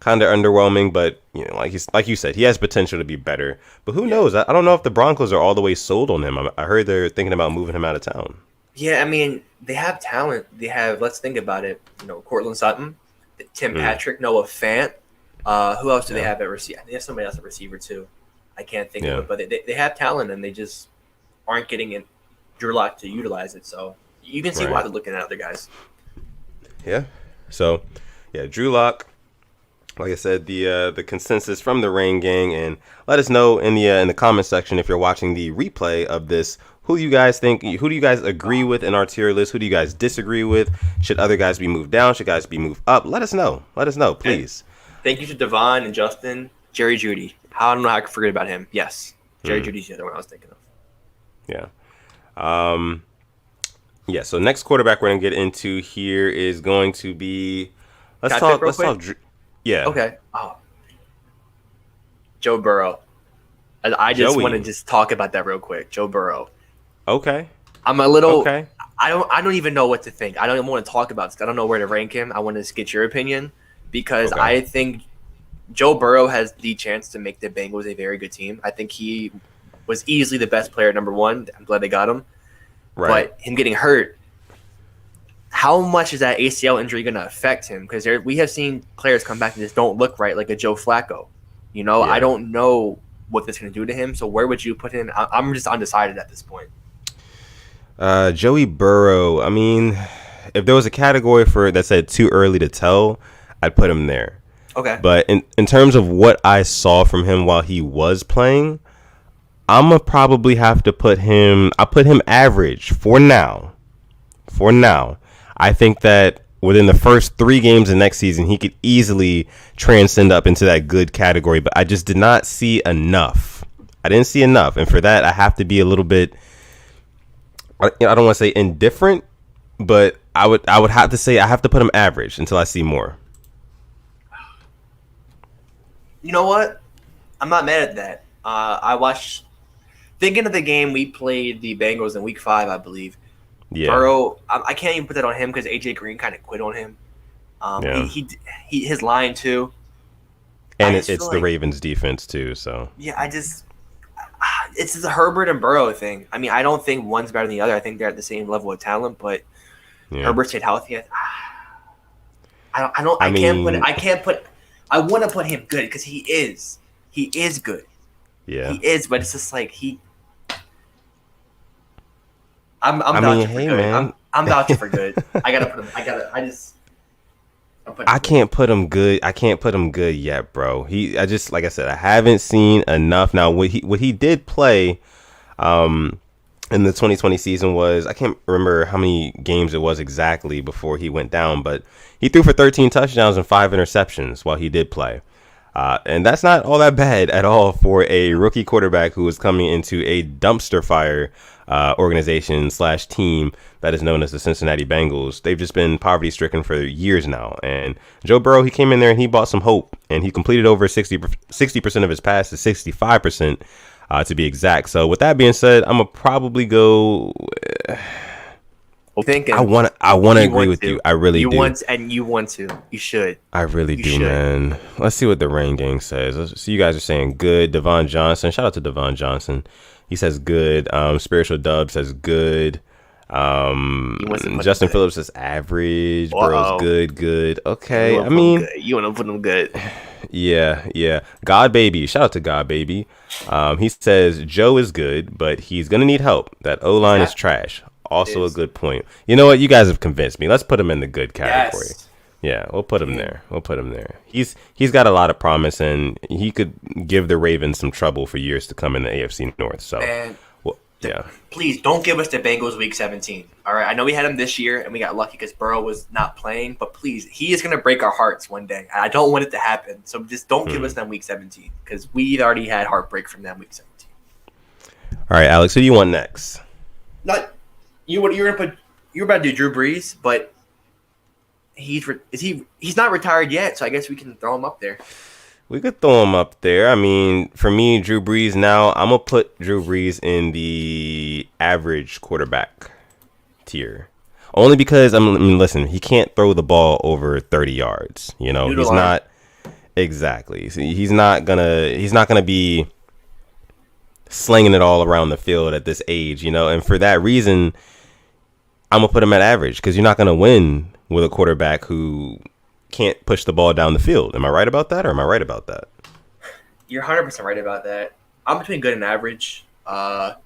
Speaker 2: kind of underwhelming, but like you said, he has potential to be better. But who knows? I don't know if the Broncos are all the way sold on him. I heard they're thinking about moving him out of town.
Speaker 1: Yeah, I mean, they have talent. They have, let's think about it. Cortland Sutton, Tim Patrick, Noah Fant. Who else do they have at receiver? They have somebody else at receiver too. I can't think of it, but they have talent and they just aren't getting in Drew Lock to utilize it. So you can see why they're looking at other guys.
Speaker 2: Yeah. So, Drew Lock. Like I said, the consensus from the Rain Gang, and let us know in the comment section if you're watching the replay of this. Who do you guys think? Who do you guys agree with in our tier list? Who do you guys disagree with? Should other guys be moved down? Should guys be moved up? Let us know. Let us know, please.
Speaker 1: Thank you to Devon and Justin. Jerry Jeudy. I don't know how I could forget about him. Yes, Jerry Jeudy's the other one I was thinking of.
Speaker 2: Yeah. So next quarterback we're gonna get into here is going to be. Let's talk. Yeah.
Speaker 1: Okay. Oh. Joe Burrow. I just want to just talk about that real quick. Joe Burrow.
Speaker 2: Okay.
Speaker 1: I'm a little. Okay. I don't even know what to think. I don't even want to talk about this. I don't know where to rank him. I want to get your opinion because I think Joe Burrow has the chance to make the Bengals a very good team. I think he was easily the best player, number one. I'm glad they got him. Right. But him getting hurt, how much is that ACL injury going to affect him? Because we have seen players come back and just don't look right, like a Joe Flacco. I don't know what this is going to do to him. So where would you put him? I'm just undecided at this point.
Speaker 2: Joey Burrow. I mean, if there was a category for that said too early to tell, I'd put him there.
Speaker 1: Okay.
Speaker 2: But in terms of what I saw from him while he was playing, I'm gonna probably have to put him. I put him average for now. For now, I think that within the first 3 games of next season, he could easily transcend up into that good category. But I just did not see enough. I didn't see enough, and for that, I have to be a little bit. I don't want to say indifferent, but I would have to say I have to put him average until I see more.
Speaker 1: You know what? I'm not mad at that. I watched, thinking of the game we played the Bengals in Week 5, I believe.
Speaker 2: Yeah.
Speaker 1: Burrow, I can't even put that on him because AJ Green kind of quit on him. His line too.
Speaker 2: And it's the Ravens defense too. So
Speaker 1: yeah, it's the Herbert and Burrow thing. I mean, I don't think one's better than the other. I think they're at the same level of talent, but Herbert stayed healthy. I want to put him good because he is good.
Speaker 2: Yeah,
Speaker 1: he is, but it's just like I'm vouching for good. Man. I'm vouching for good. I gotta put him. I
Speaker 2: can't put him good. I can't put him good yet, bro. Like I said, I haven't seen enough. Now, what he did play, in the 2020 season was, I can't remember how many games it was exactly before he went down, but he threw for 13 touchdowns and 5 interceptions while he did play. And that's not all that bad at all for a rookie quarterback who is coming into a dumpster fire organization / team that is known as the Cincinnati Bengals. They've just been poverty stricken for years now. And Joe Burrow, he came in there and he brought some hope, and he completed over 60% of his passes, 65% to be exact. So with that being said, I'm gonna probably go. I want to agree with you. I really do.
Speaker 1: You want to. You should.
Speaker 2: I really do, man. Let's see what the Rain Gang says. So you guys are saying good. Devon Johnson. Shout out to Devon Johnson. He says good. Spiritual Dub says good. Justin Phillips says average. Burrow's good. Okay. I mean,
Speaker 1: you want to put him good.
Speaker 2: Yeah. God Baby. Shout out to God Baby. He says Joe is good, but he's gonna need help. That O-line is trash. Also a good point. You know what? You guys have convinced me. Let's put him in the good category. Yes. Yeah, we'll put him there. He's got a lot of promise, and he could give the Ravens some trouble for years to come in the AFC North. So,
Speaker 1: please don't give us the Bengals Week 17. All right, I know we had him this year, and we got lucky because Burrow was not playing. But please, he is going to break our hearts one day. I don't want it to happen. So just don't give us them Week 17 because we already had heartbreak from them Week 17.
Speaker 2: All right, Alex, who do you want next?
Speaker 1: You're about to do Drew Brees, but he's not retired yet, so I guess we can throw him up there.
Speaker 2: We could throw him up there. I mean, for me, Drew Brees now, I'm gonna put Drew Brees in the average quarterback tier. Only because listen, he can't throw the ball over 30 yards. You know, he's not. Exactly. So he's not gonna be slinging it all around the field at this age, you know. And for that reason, I'm gonna put him at average because you're not gonna win with a quarterback who can't push the ball down the field. Am I right about that, or am I right about that?
Speaker 1: You're 100% right about that. I'm between good and average. Average.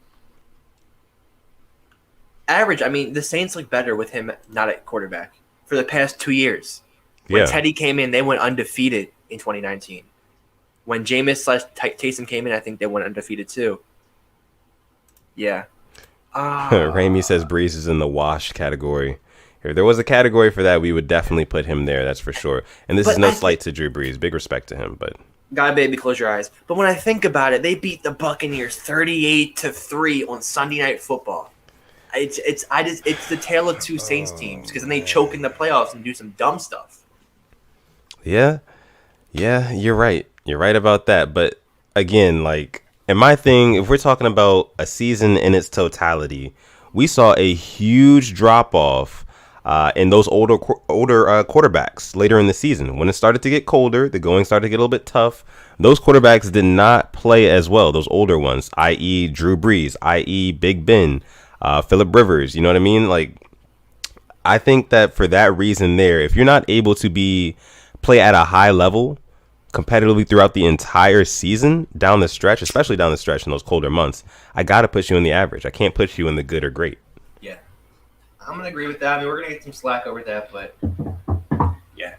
Speaker 1: I mean, the Saints look better with him not at quarterback for the past 2 years. When Teddy came in, they went undefeated in 2019. When Jameis/Taysom came in, I think they went undefeated too. Yeah.
Speaker 2: Ramey says Brees is in the wash category. If there was a category for that, we would definitely put him there. That's for sure. And this is no slight to Drew Brees. Big respect to him, but
Speaker 1: God, baby, close your eyes. But when I think about it, they beat the Buccaneers 38-3 on Sunday Night Football. It's the tale of two Saints teams because then they choke in the playoffs and do some dumb stuff.
Speaker 2: Yeah, you're right. You're right about that. But again, like, and my thing, if we're talking about a season in its totality, we saw a huge drop off in those older quarterbacks later in the season. When it started to get colder, the going started to get a little bit tough. Those quarterbacks did not play as well. Those older ones, i.e. Drew Brees, i.e. Big Ben, Phillip Rivers. You know what I mean? Like, I think that for that reason there, if you're not able to play at a high level competitively throughout the entire season down the stretch, especially down the stretch in those colder months, I got to put you in the average. I can't put you in the good or great.
Speaker 1: Yeah. I'm going to agree with that. I mean, we're going to get some slack over that, but yeah.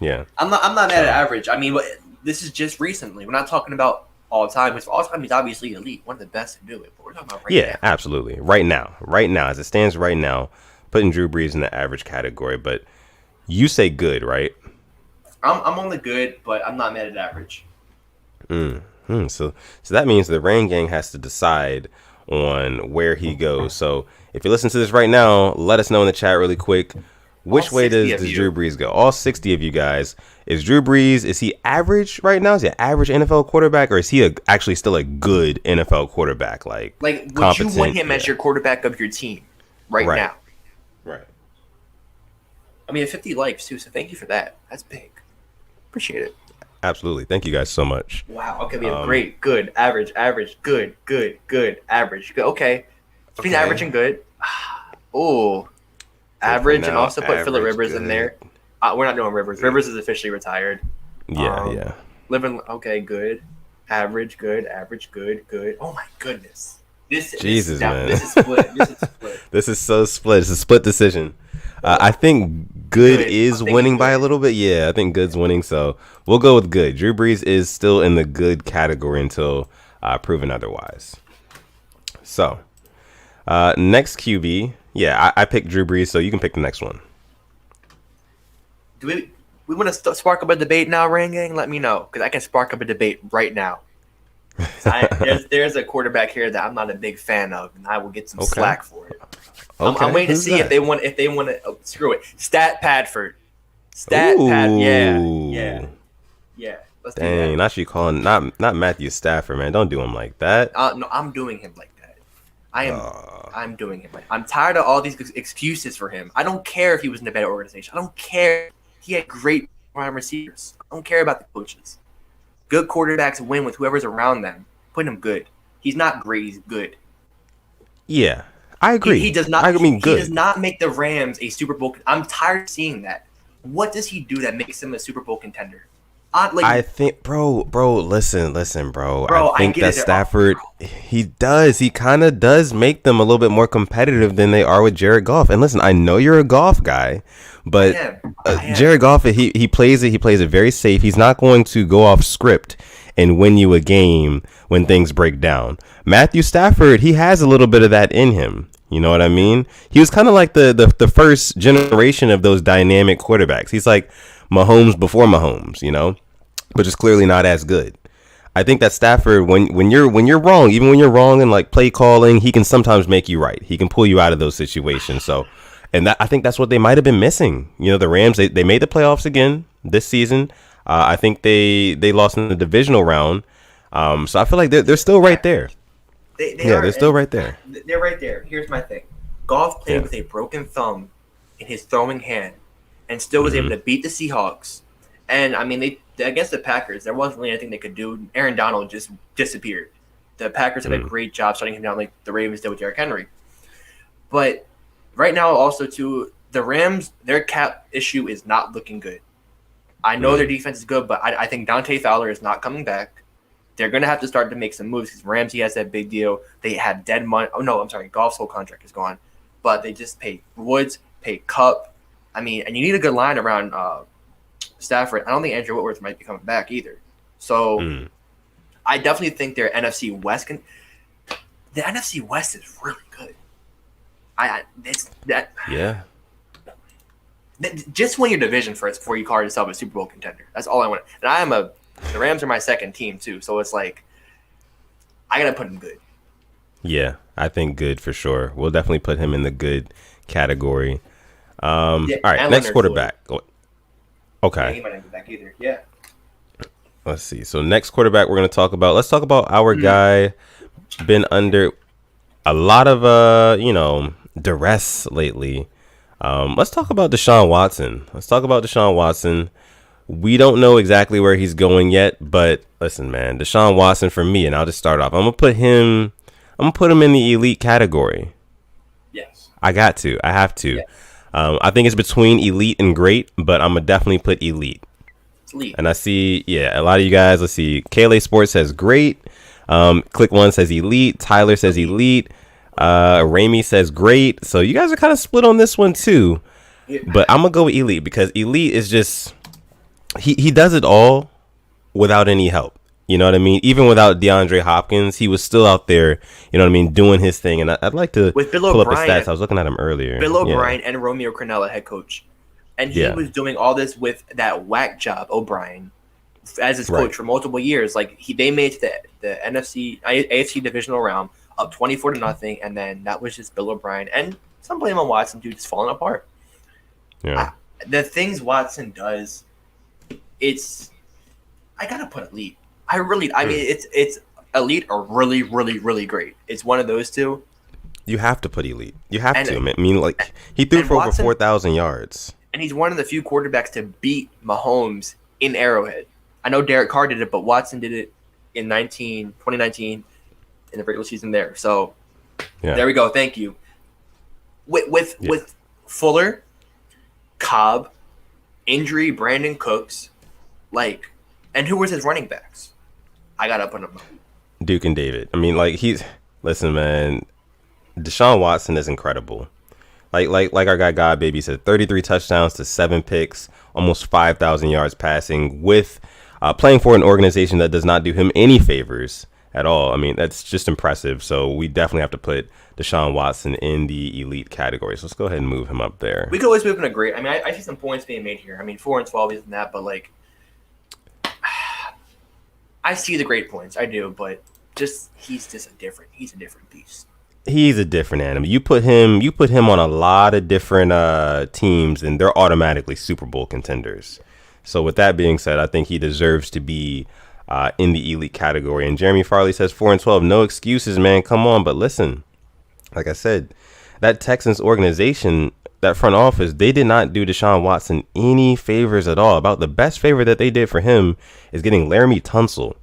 Speaker 2: Yeah.
Speaker 1: I'm not mad at average. I mean, this is just recently. We're not talking about all time. Because all time he's obviously elite, one of the best to do it. But we're talking about right now.
Speaker 2: Yeah, absolutely. Right now, as it stands right now, putting Drew Brees in the average category. But you say good, right?
Speaker 1: I'm on the good, but I'm not mad at average.
Speaker 2: So that means the Rain Gang has to decide on where he goes. So if you listen to this right now, let us know in the chat really quick. Which way does Drew Brees go? All 60 of you guys. Is Drew Brees, is he average right now? Is he an average NFL quarterback, or is he actually still a good NFL quarterback? Like
Speaker 1: would you want him as your quarterback of your team right now?
Speaker 2: Right.
Speaker 1: I mean, 50 likes too, so thank you for that. That's big. Appreciate it.
Speaker 2: Absolutely. Thank you guys so much.
Speaker 1: Wow. Okay, we have great, good, average, good, average. Good. Okay. Between average and good. Oh. Average, and also put Phillip Rivers in there. We're not doing Rivers. Rivers is officially retired.
Speaker 2: Yeah.
Speaker 1: Living, okay, good. Average, good. Oh, my goodness.
Speaker 2: Jesus, man.
Speaker 1: This is split.
Speaker 2: This is so split. It's a split decision. I think good is winning by a little bit. Yeah, I think good's winning, so we'll go with good. Drew Brees is still in the good category until proven otherwise. So, next QB. Yeah, I picked Drew Brees, so you can pick the next one.
Speaker 1: Do we want to spark up a debate now, Rain Gang? Let me know, because I can spark up a debate right now. There's a quarterback here that I'm not a big fan of, and I will get some slack for it.
Speaker 2: Okay.
Speaker 1: I'm waiting to see if they want to. Oh, screw it. Stat Padford. Yeah. Let's do that.
Speaker 2: Not you calling not Matthew Stafford, man. Don't do him like that.
Speaker 1: No, I'm doing him like that. I'm doing him. I'm tired of all these excuses for him. I don't care if he was in a better organization. I don't care. He had great prime receivers. I don't care about the coaches. Good quarterbacks win with whoever's around them. Put him good. He's not great. He's good.
Speaker 2: Yeah, I agree.
Speaker 1: He does not.
Speaker 2: Good.
Speaker 1: He does not make the Rams a Super Bowl. I'm tired of seeing that. What does he do that makes him a Super Bowl contender?
Speaker 2: I think, bro. Listen, bro. I think that Stafford, he kind of does make them a little bit more competitive than they are with Jared Goff. And listen, I know you're a Goff guy, but Jared Goff, he plays it very safe. He's not going to go off script and win you a game when things break down. Matthew Stafford, he has a little bit of that in him. You know what I mean? He was kind of like the first generation of those dynamic quarterbacks. He's like Mahomes before Mahomes, you know, but just clearly not as good. I think that Stafford, when you're wrong, even when you're wrong in like play calling, he can sometimes make you right. He can pull you out of those situations. So, and I think that's what they might have been missing. You know, the Rams, they made the playoffs again this season. I think they lost in the divisional round. So I feel like they're still right there. They're still right there.
Speaker 1: They're right there. Here's my thing. Goff played with a broken thumb in his throwing hand and still was able to beat the Seahawks. And, I mean, against the Packers, there wasn't really anything they could do. Aaron Donald just disappeared. The Packers did a great job shutting him down like the Ravens did with Derrick Henry. But right now, also, too, the Rams, their cap issue is not looking good. I know their defense is good, but I think Dante Fowler is not coming back. They're going to have to start to make some moves because Ramsey has that big deal. They have dead money. Oh, no, I'm sorry. Goff's whole contract is gone. But they just pay Woods, pay Kupp. I mean, and you need a good line around Stafford. I don't think Andrew Whitworth might be coming back either. So I definitely think their NFC West can. The NFC West is really good. Just win your division first before you call yourself a Super Bowl contender. That's all I want. And the Rams are my second team too, so it's like I gotta put them good.
Speaker 2: Yeah, I think good for sure. We'll definitely put him in the good category. All right, next quarterback. Okay.
Speaker 1: Yeah, he might not be back either. Yeah.
Speaker 2: Let's see. So next quarterback we're going to talk about. Let's talk about our guy. Been under a lot of duress lately. Let's talk about Deshaun Watson. We don't know exactly where he's going yet, but listen, man, Deshaun Watson for me, and I'll just start off. I'm gonna put him in the elite category.
Speaker 1: Yes.
Speaker 2: I have to.
Speaker 1: Yeah.
Speaker 2: I think it's between elite and great, but I'm gonna definitely put elite.
Speaker 1: Elite.
Speaker 2: And I see, a lot of you guys. Let's see. KLA Sports says great. Click One says elite. Tyler says elite. Ramey says great. So you guys are kind of split on this one too. Yeah. But I'm gonna go with elite because elite is just he does it all without any help. You know what I mean? Even without DeAndre Hopkins, he was still out there, you know what I mean, doing his thing. And I'd like to pull up the stats. I was looking at him earlier.
Speaker 1: Bill O'Brien and Romeo Crennel, head coach. And he was doing all this with that whack job, O'Brien, as his coach for multiple years. Like they made the AFC divisional round up 24-0, and then that was just Bill O'Brien and some blame on Watson, dude, just falling apart. Yeah, the things Watson does, I gotta put elite. I mean, it's elite or really, really, really great. It's one of those two.
Speaker 2: You have to put elite. You have to. I mean, like he threw for Watson, over 4,000 yards.
Speaker 1: And he's one of the few quarterbacks to beat Mahomes in Arrowhead. I know Derek Carr did it, but Watson did it in 2019 in the regular season there. So there we go. Thank you. With Fuller, Cobb, injury, Brandon Cooks, and who was his running backs? I gotta put him.
Speaker 2: Duke and David. I mean, listen, man. Deshaun Watson is incredible. Like our guy God Baby said, 33 touchdowns to 7 picks, almost 5,000 yards passing, with playing for an organization that does not do him any favors at all. I mean, that's just impressive. So we definitely have to put Deshaun Watson in the elite category. So let's go ahead and move him up there.
Speaker 1: We could always move him to great. I mean, I see some points being made here. I mean, 4-12 isn't that, but I see the great points. I do, but he's a different beast.
Speaker 2: He's a different animal. You put him on a lot of different teams, and they're automatically Super Bowl contenders. So with that being said, I think he deserves to be in the elite category. And Jeremy Farley says 4-12, no excuses, man. Come on, but listen, like I said, that Texans organization, that front office, they did not do Deshaun Watson any favors at all. About the best favor that they did for him is getting Laramie Tunsil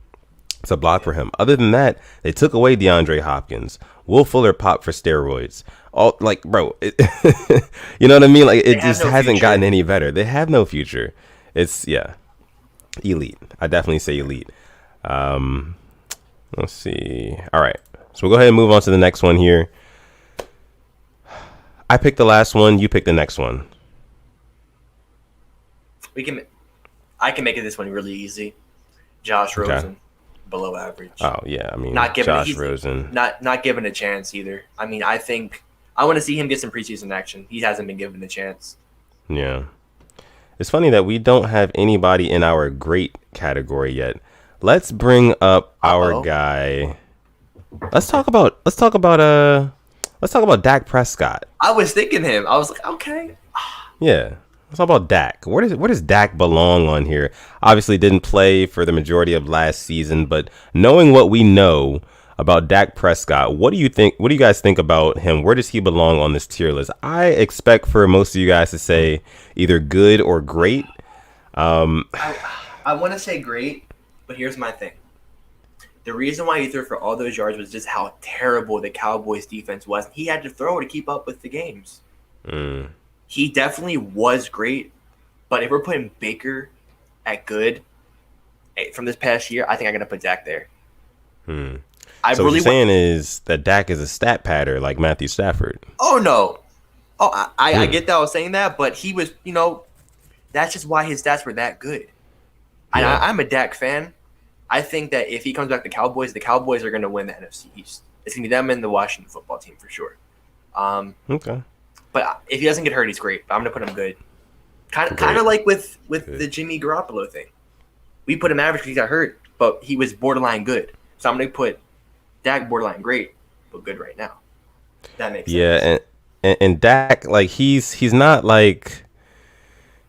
Speaker 2: to block for him. Other than that, they took away DeAndre Hopkins. Will Fuller popped for steroids. All bro, you know what I mean? Like it just hasn't gotten any better. They have no future. It's elite. I definitely say elite. Let's see. All right, so we'll go ahead and move on to the next one here. I picked the last one. You pick the next one.
Speaker 1: I can make it this one really easy. Josh Rosen. Below average.
Speaker 2: Oh yeah, I mean,
Speaker 1: Josh
Speaker 2: Rosen,
Speaker 1: not given a chance either. I mean, I think I want to see him get some preseason action. He hasn't been given a chance.
Speaker 2: Yeah, it's funny that we don't have anybody in our great category yet. Let's bring up our guy. Let's talk about Dak Prescott.
Speaker 1: I was thinking him. I was like, okay.
Speaker 2: Yeah. Let's talk about Dak. Where does Dak belong on here? Obviously didn't play for the majority of last season, but knowing what we know about Dak Prescott, what do you think? What do you guys think about him? Where does he belong on this tier list? I expect for most of you guys to say either good or great.
Speaker 1: I want to say great, but here's my thing. The reason why he threw for all those yards was just how terrible the Cowboys defense was. He had to throw to keep up with the games. He definitely was great, but if we're putting Baker at good from this past year, I think I'm going to put Dak there.
Speaker 2: So what you're saying is that Dak is a stat patter like Matthew Stafford.
Speaker 1: Oh, no. Oh, I get that I was saying that, but he was, that's just why his stats were that good.
Speaker 2: Yeah.
Speaker 1: I'm a Dak fan. I think that if he comes back to the Cowboys are going to win the NFC East. It's going to be them and the Washington football team for sure.
Speaker 2: Okay.
Speaker 1: But if he doesn't get hurt, he's great. I'm going to put him good. Kind of like with the Jimmy Garoppolo thing. We put him average because he got hurt, but he was borderline good. So I'm going to put Dak borderline great, but good right now. That makes sense.
Speaker 2: Yeah, and Dak, like he's not like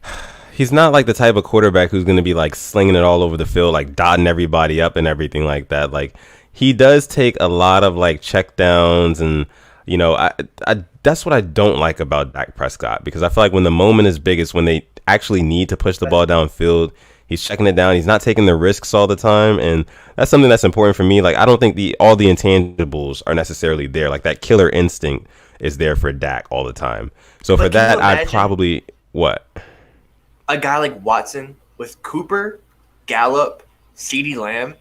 Speaker 2: the type of quarterback who's going to be like slinging it all over the field, like dotting everybody up and everything like that. Like he does take a lot of like check downs, and I that's what I don't like about Dak Prescott, because I feel like when the moment is biggest, when they actually need to push the ball downfield, he's checking it down. He's not taking the risks all the time, and that's something that's important for me. Like I don't think all the intangibles are necessarily there. Like that killer instinct is there for Dak all the time. So for that, I'd probably
Speaker 1: a guy like Watson with Cooper, Gallup, CeeDee Lamb,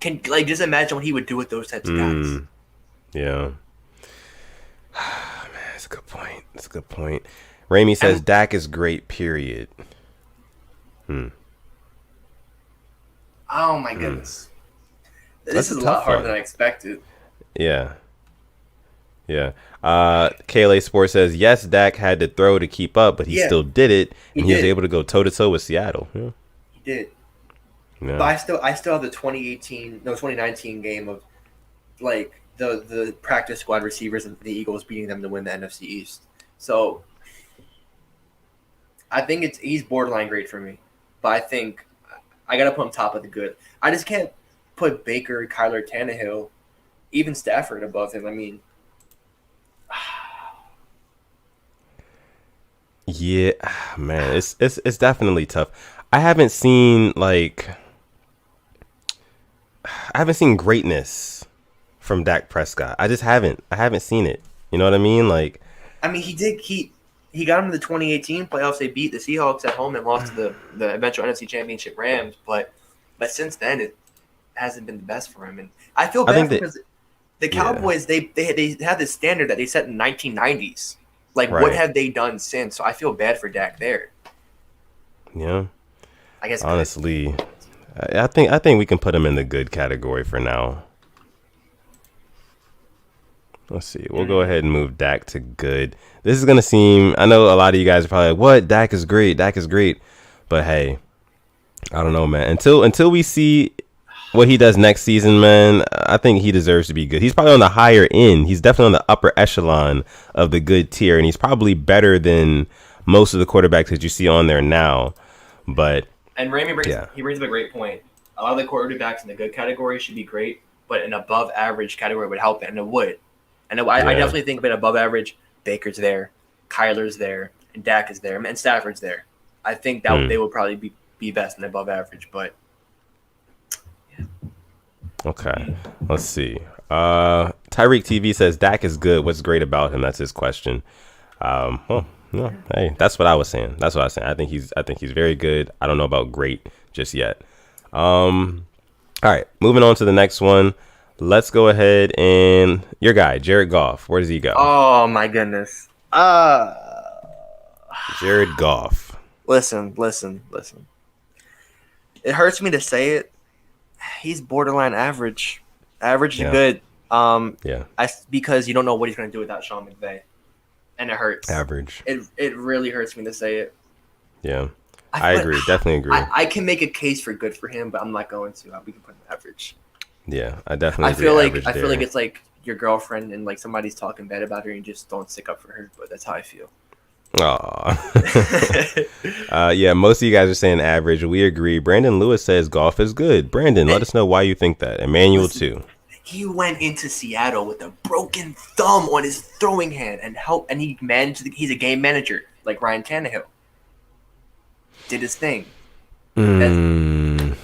Speaker 1: can just imagine what he would do with those types of guys.
Speaker 2: Yeah. Man, that's a good point. That's a good point. Ramey says Dak is great, period.
Speaker 1: Oh my goodness. This is a lot harder than I expected.
Speaker 2: Yeah. Yeah. KLA Sports says, yes, Dak had to throw to keep up, but he still did it, and he was able to go toe-to-toe with Seattle. Yeah.
Speaker 1: He did.
Speaker 2: Yeah.
Speaker 1: But I still have the 2019 game of like the practice squad receivers and the Eagles beating them to win the NFC East. So I think he's borderline great for me. But I think I got to put him top of the good. I just can't put Baker, Kyler, Tannehill, even Stafford above him. I mean,
Speaker 2: yeah, man, it's definitely tough. I haven't seen greatness from Dak Prescott. I just haven't. I haven't seen it. You know what I mean? Like,
Speaker 1: I mean, he got him to the 2018 playoffs. They beat the Seahawks at home and lost to the eventual NFC Championship Rams. But since then, it hasn't been the best for him. And I feel bad because the Cowboys, they had this standard that they set in the 1990s. Like, what have they done since? So I feel bad for Dak there.
Speaker 2: Yeah.
Speaker 1: I guess
Speaker 2: honestly, I think we can put him in the good category for now. Let's see. We'll go ahead and move Dak to good. This is going to seem, I know a lot of you guys are probably like, what? Dak is great. Dak is great. But hey, I don't know, man. Until we see what he does next season, man, I think he deserves to be good. He's probably on the higher end. He's definitely on the upper echelon of the good tier, and he's probably better than most of the quarterbacks that you see on there now. But
Speaker 1: Ramey brings up a great point. A lot of the quarterbacks in the good category should be great, but an above average category would help it, and it would. And I definitely think of it above average. Baker's there, Kyler's there, and Dak is there, and Stafford's there. I think that they would probably be best in above average, but yeah.
Speaker 2: Okay, let's see. Tyreek TV says Dak is good. What's great about him? That's his question. Well, no, hey, that's what I was saying. I think he's very good. I don't know about great just yet. All right, moving on to the next one. Let's go ahead and your guy, Jared Goff. Where does he go?
Speaker 1: Oh my goodness.
Speaker 2: Jared Goff.
Speaker 1: Listen. It hurts me to say it. He's borderline average. Average to good. Because you don't know what he's going to do without Sean McVay. And it hurts.
Speaker 2: Average.
Speaker 1: It really hurts me to say it.
Speaker 2: Yeah. I agree. Definitely agree.
Speaker 1: I can make a case for good for him, but I'm not going to. We can put him average.
Speaker 2: Yeah, I definitely
Speaker 1: I feel like it's like your girlfriend and like somebody's talking bad about her and you just don't stick up for her, but that's how I feel.
Speaker 2: Aw. Yeah, most of you guys are saying average. We agree. Brandon Lewis says Goff is good. Brandon, let us know why you think that. Emmanuel too.
Speaker 1: He went into Seattle with a broken thumb on his throwing hand and he managed. He's a game manager like Ryan Tannehill. Did his thing.
Speaker 2: Are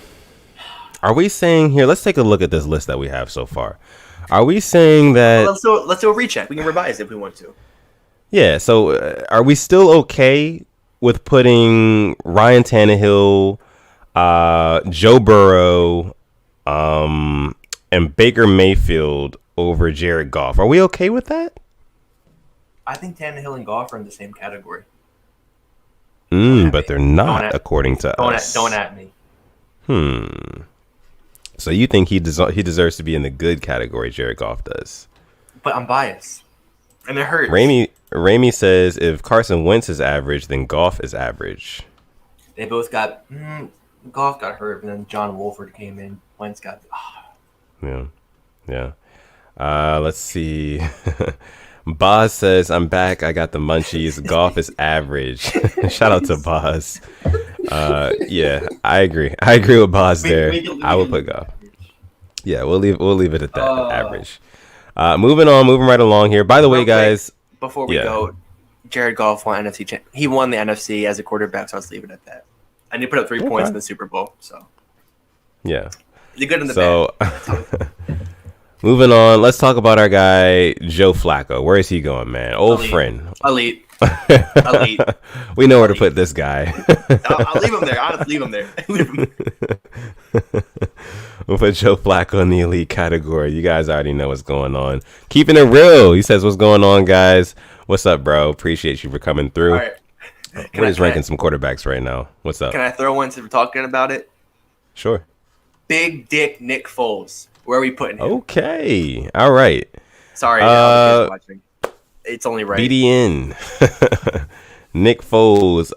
Speaker 2: we saying here? Let's take a look at this list that we have so far. Are we saying that?
Speaker 1: Well, let's do a recheck. We can revise if we want to.
Speaker 2: Yeah. So, are we still okay with putting Ryan Tannehill, Joe Burrow, and Baker Mayfield over Jared Goff? Are we okay with that?
Speaker 1: I think Tannehill and Goff are in the same category.
Speaker 2: But they're not, according to us.
Speaker 1: Don't at me.
Speaker 2: So you think he deserves to be in the good category? Jared Goff does.
Speaker 1: But I'm biased, and it hurts.
Speaker 2: Ramey says if Carson Wentz is average, then Goff is average.
Speaker 1: They both got Goff got hurt, and then John Wolford came in. Wentz got.
Speaker 2: Yeah. Let's see. Boz says, I'm back. I got the munchies. Goff is average. Shout out to Boz. Yeah, I agree. I agree with Boz there. I would put Goff. Yeah, we'll leave it at that. Average. Moving right along here. By the way, guys.
Speaker 1: Before we go, Jared Goff won NFC. He won the NFC as a quarterback, so let's leave it at that. And he put up 3 points in the Super Bowl. So
Speaker 2: yeah,
Speaker 1: the good and the bad.
Speaker 2: Moving on, let's talk about our guy, Joe Flacco. Where is he going, man? Old friend.
Speaker 1: Elite.
Speaker 2: We know where to put this guy.
Speaker 1: I'll leave him there. I'll leave him there.
Speaker 2: We'll put Joe Flacco in the elite category. You guys already know what's going on. Keeping it real. He says, what's going on, guys? What's up, bro? Appreciate you for coming through.
Speaker 1: All right.
Speaker 2: We're just ranking some quarterbacks right now. What's up?
Speaker 1: Can I throw one since we're talking about it?
Speaker 2: Sure.
Speaker 1: Big Dick Nick Foles. Where are we putting him?
Speaker 2: Okay. All right.
Speaker 1: Sorry, watching. It's only right.
Speaker 2: BDN. Nick Foles.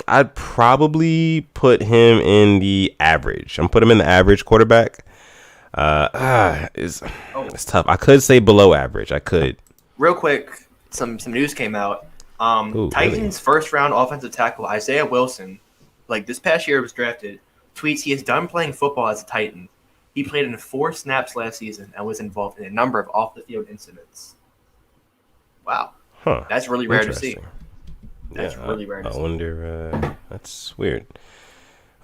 Speaker 2: I'd probably put him in the average. I'm put him in the average quarterback. It's tough. I could say below average. I could.
Speaker 1: Real quick, some news came out. Titans' first round offensive tackle Isaiah Wilson, like this past year was drafted, tweets he is done playing football as a Titan. He played in 4 snaps last season and was involved in a number of off-the-field incidents. Wow.
Speaker 2: Huh.
Speaker 1: That's really rare to see. That's really rare to see.
Speaker 2: I wonder. That's weird.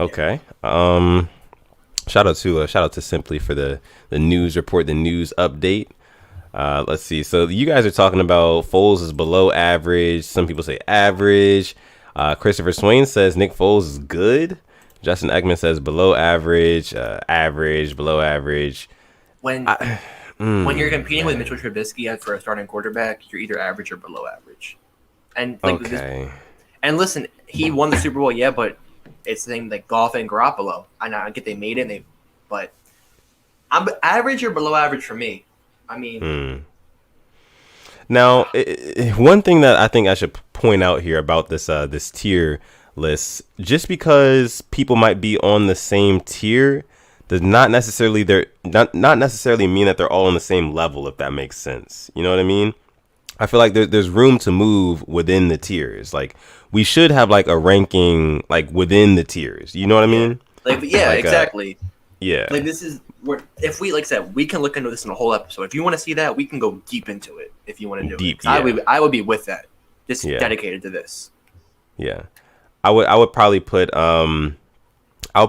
Speaker 2: Okay. Shout out to Simply for the news report, the news update. Let's see. So you guys are talking about Foles is below average. Some people say average. Christopher Swain says Nick Foles is good. Justin Eggman says below average, average, below average.
Speaker 1: When you're competing with Mitch Trubisky for a starting quarterback, you're either average or below average. And and listen, he won the Super Bowl, yeah, but it's the same like Goff and Garoppolo. I get they made it, but I'm average or below average for me. I mean,
Speaker 2: now one thing that I think I should point out here about this tier list, just because people might be on the same tier does not necessarily not necessarily mean that they're all on the same level, if that makes sense. You know what I mean? I feel like there's room to move within the tiers. Like we should have like a ranking like within the tiers. You know what I mean?
Speaker 1: Exactly.
Speaker 2: Like
Speaker 1: this is where if we like I said, we can look into this in a whole episode. If you want to see that, we can go deep into it. If you want to do it, I would be with that. Just dedicated to this.
Speaker 2: Yeah. I would probably put I'll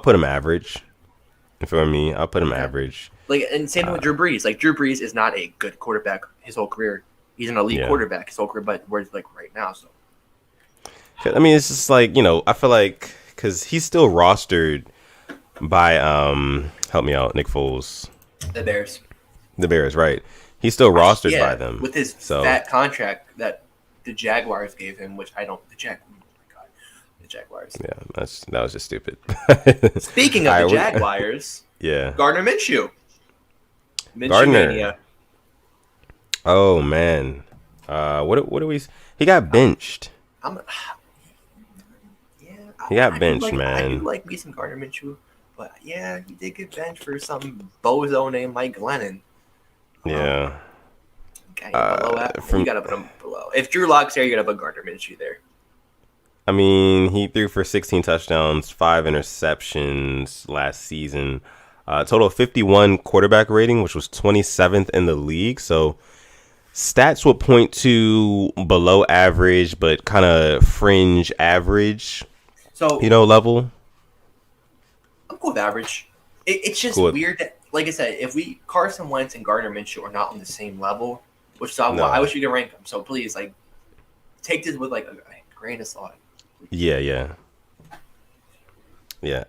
Speaker 2: put him average. For me, I'll put him average.
Speaker 1: Like and same with Drew Brees. Like Drew Brees is not a good quarterback his whole career. He's an elite quarterback his whole career, but where it's like right now. So
Speaker 2: I mean, it's just like I feel like because he's still rostered by help me out, Nick Foles.
Speaker 1: The Bears.
Speaker 2: The Bears, right? He's still rostered by them
Speaker 1: with his fat contract that the Jaguars gave him, which I don't. Jaguars.
Speaker 2: Yeah, that was just stupid.
Speaker 1: Speaking of the Jaguars, Gardner Minshew.
Speaker 2: Gardner. Oh man, what do we? He got benched. He got benched, man.
Speaker 1: I do like me some Gardner Minshew, but he did get benched for some bozo named Mike Glennon.
Speaker 2: Yeah.
Speaker 1: Okay, you gotta put him below. If Drew Lock's there, you gotta put Gardner Minshew there.
Speaker 2: I mean, he threw for 16 touchdowns, 5 interceptions last season. Total of 51 quarterback rating, which was 27th in the league. So stats would point to below average, but kind of fringe average. So level.
Speaker 1: cool with average. It's just weird that, like I said, if Carson Wentz and Gardner Minshew are not on the same level, which is I wish we could rank them. So please, like, take this with like a grain of salt.
Speaker 2: Yeah,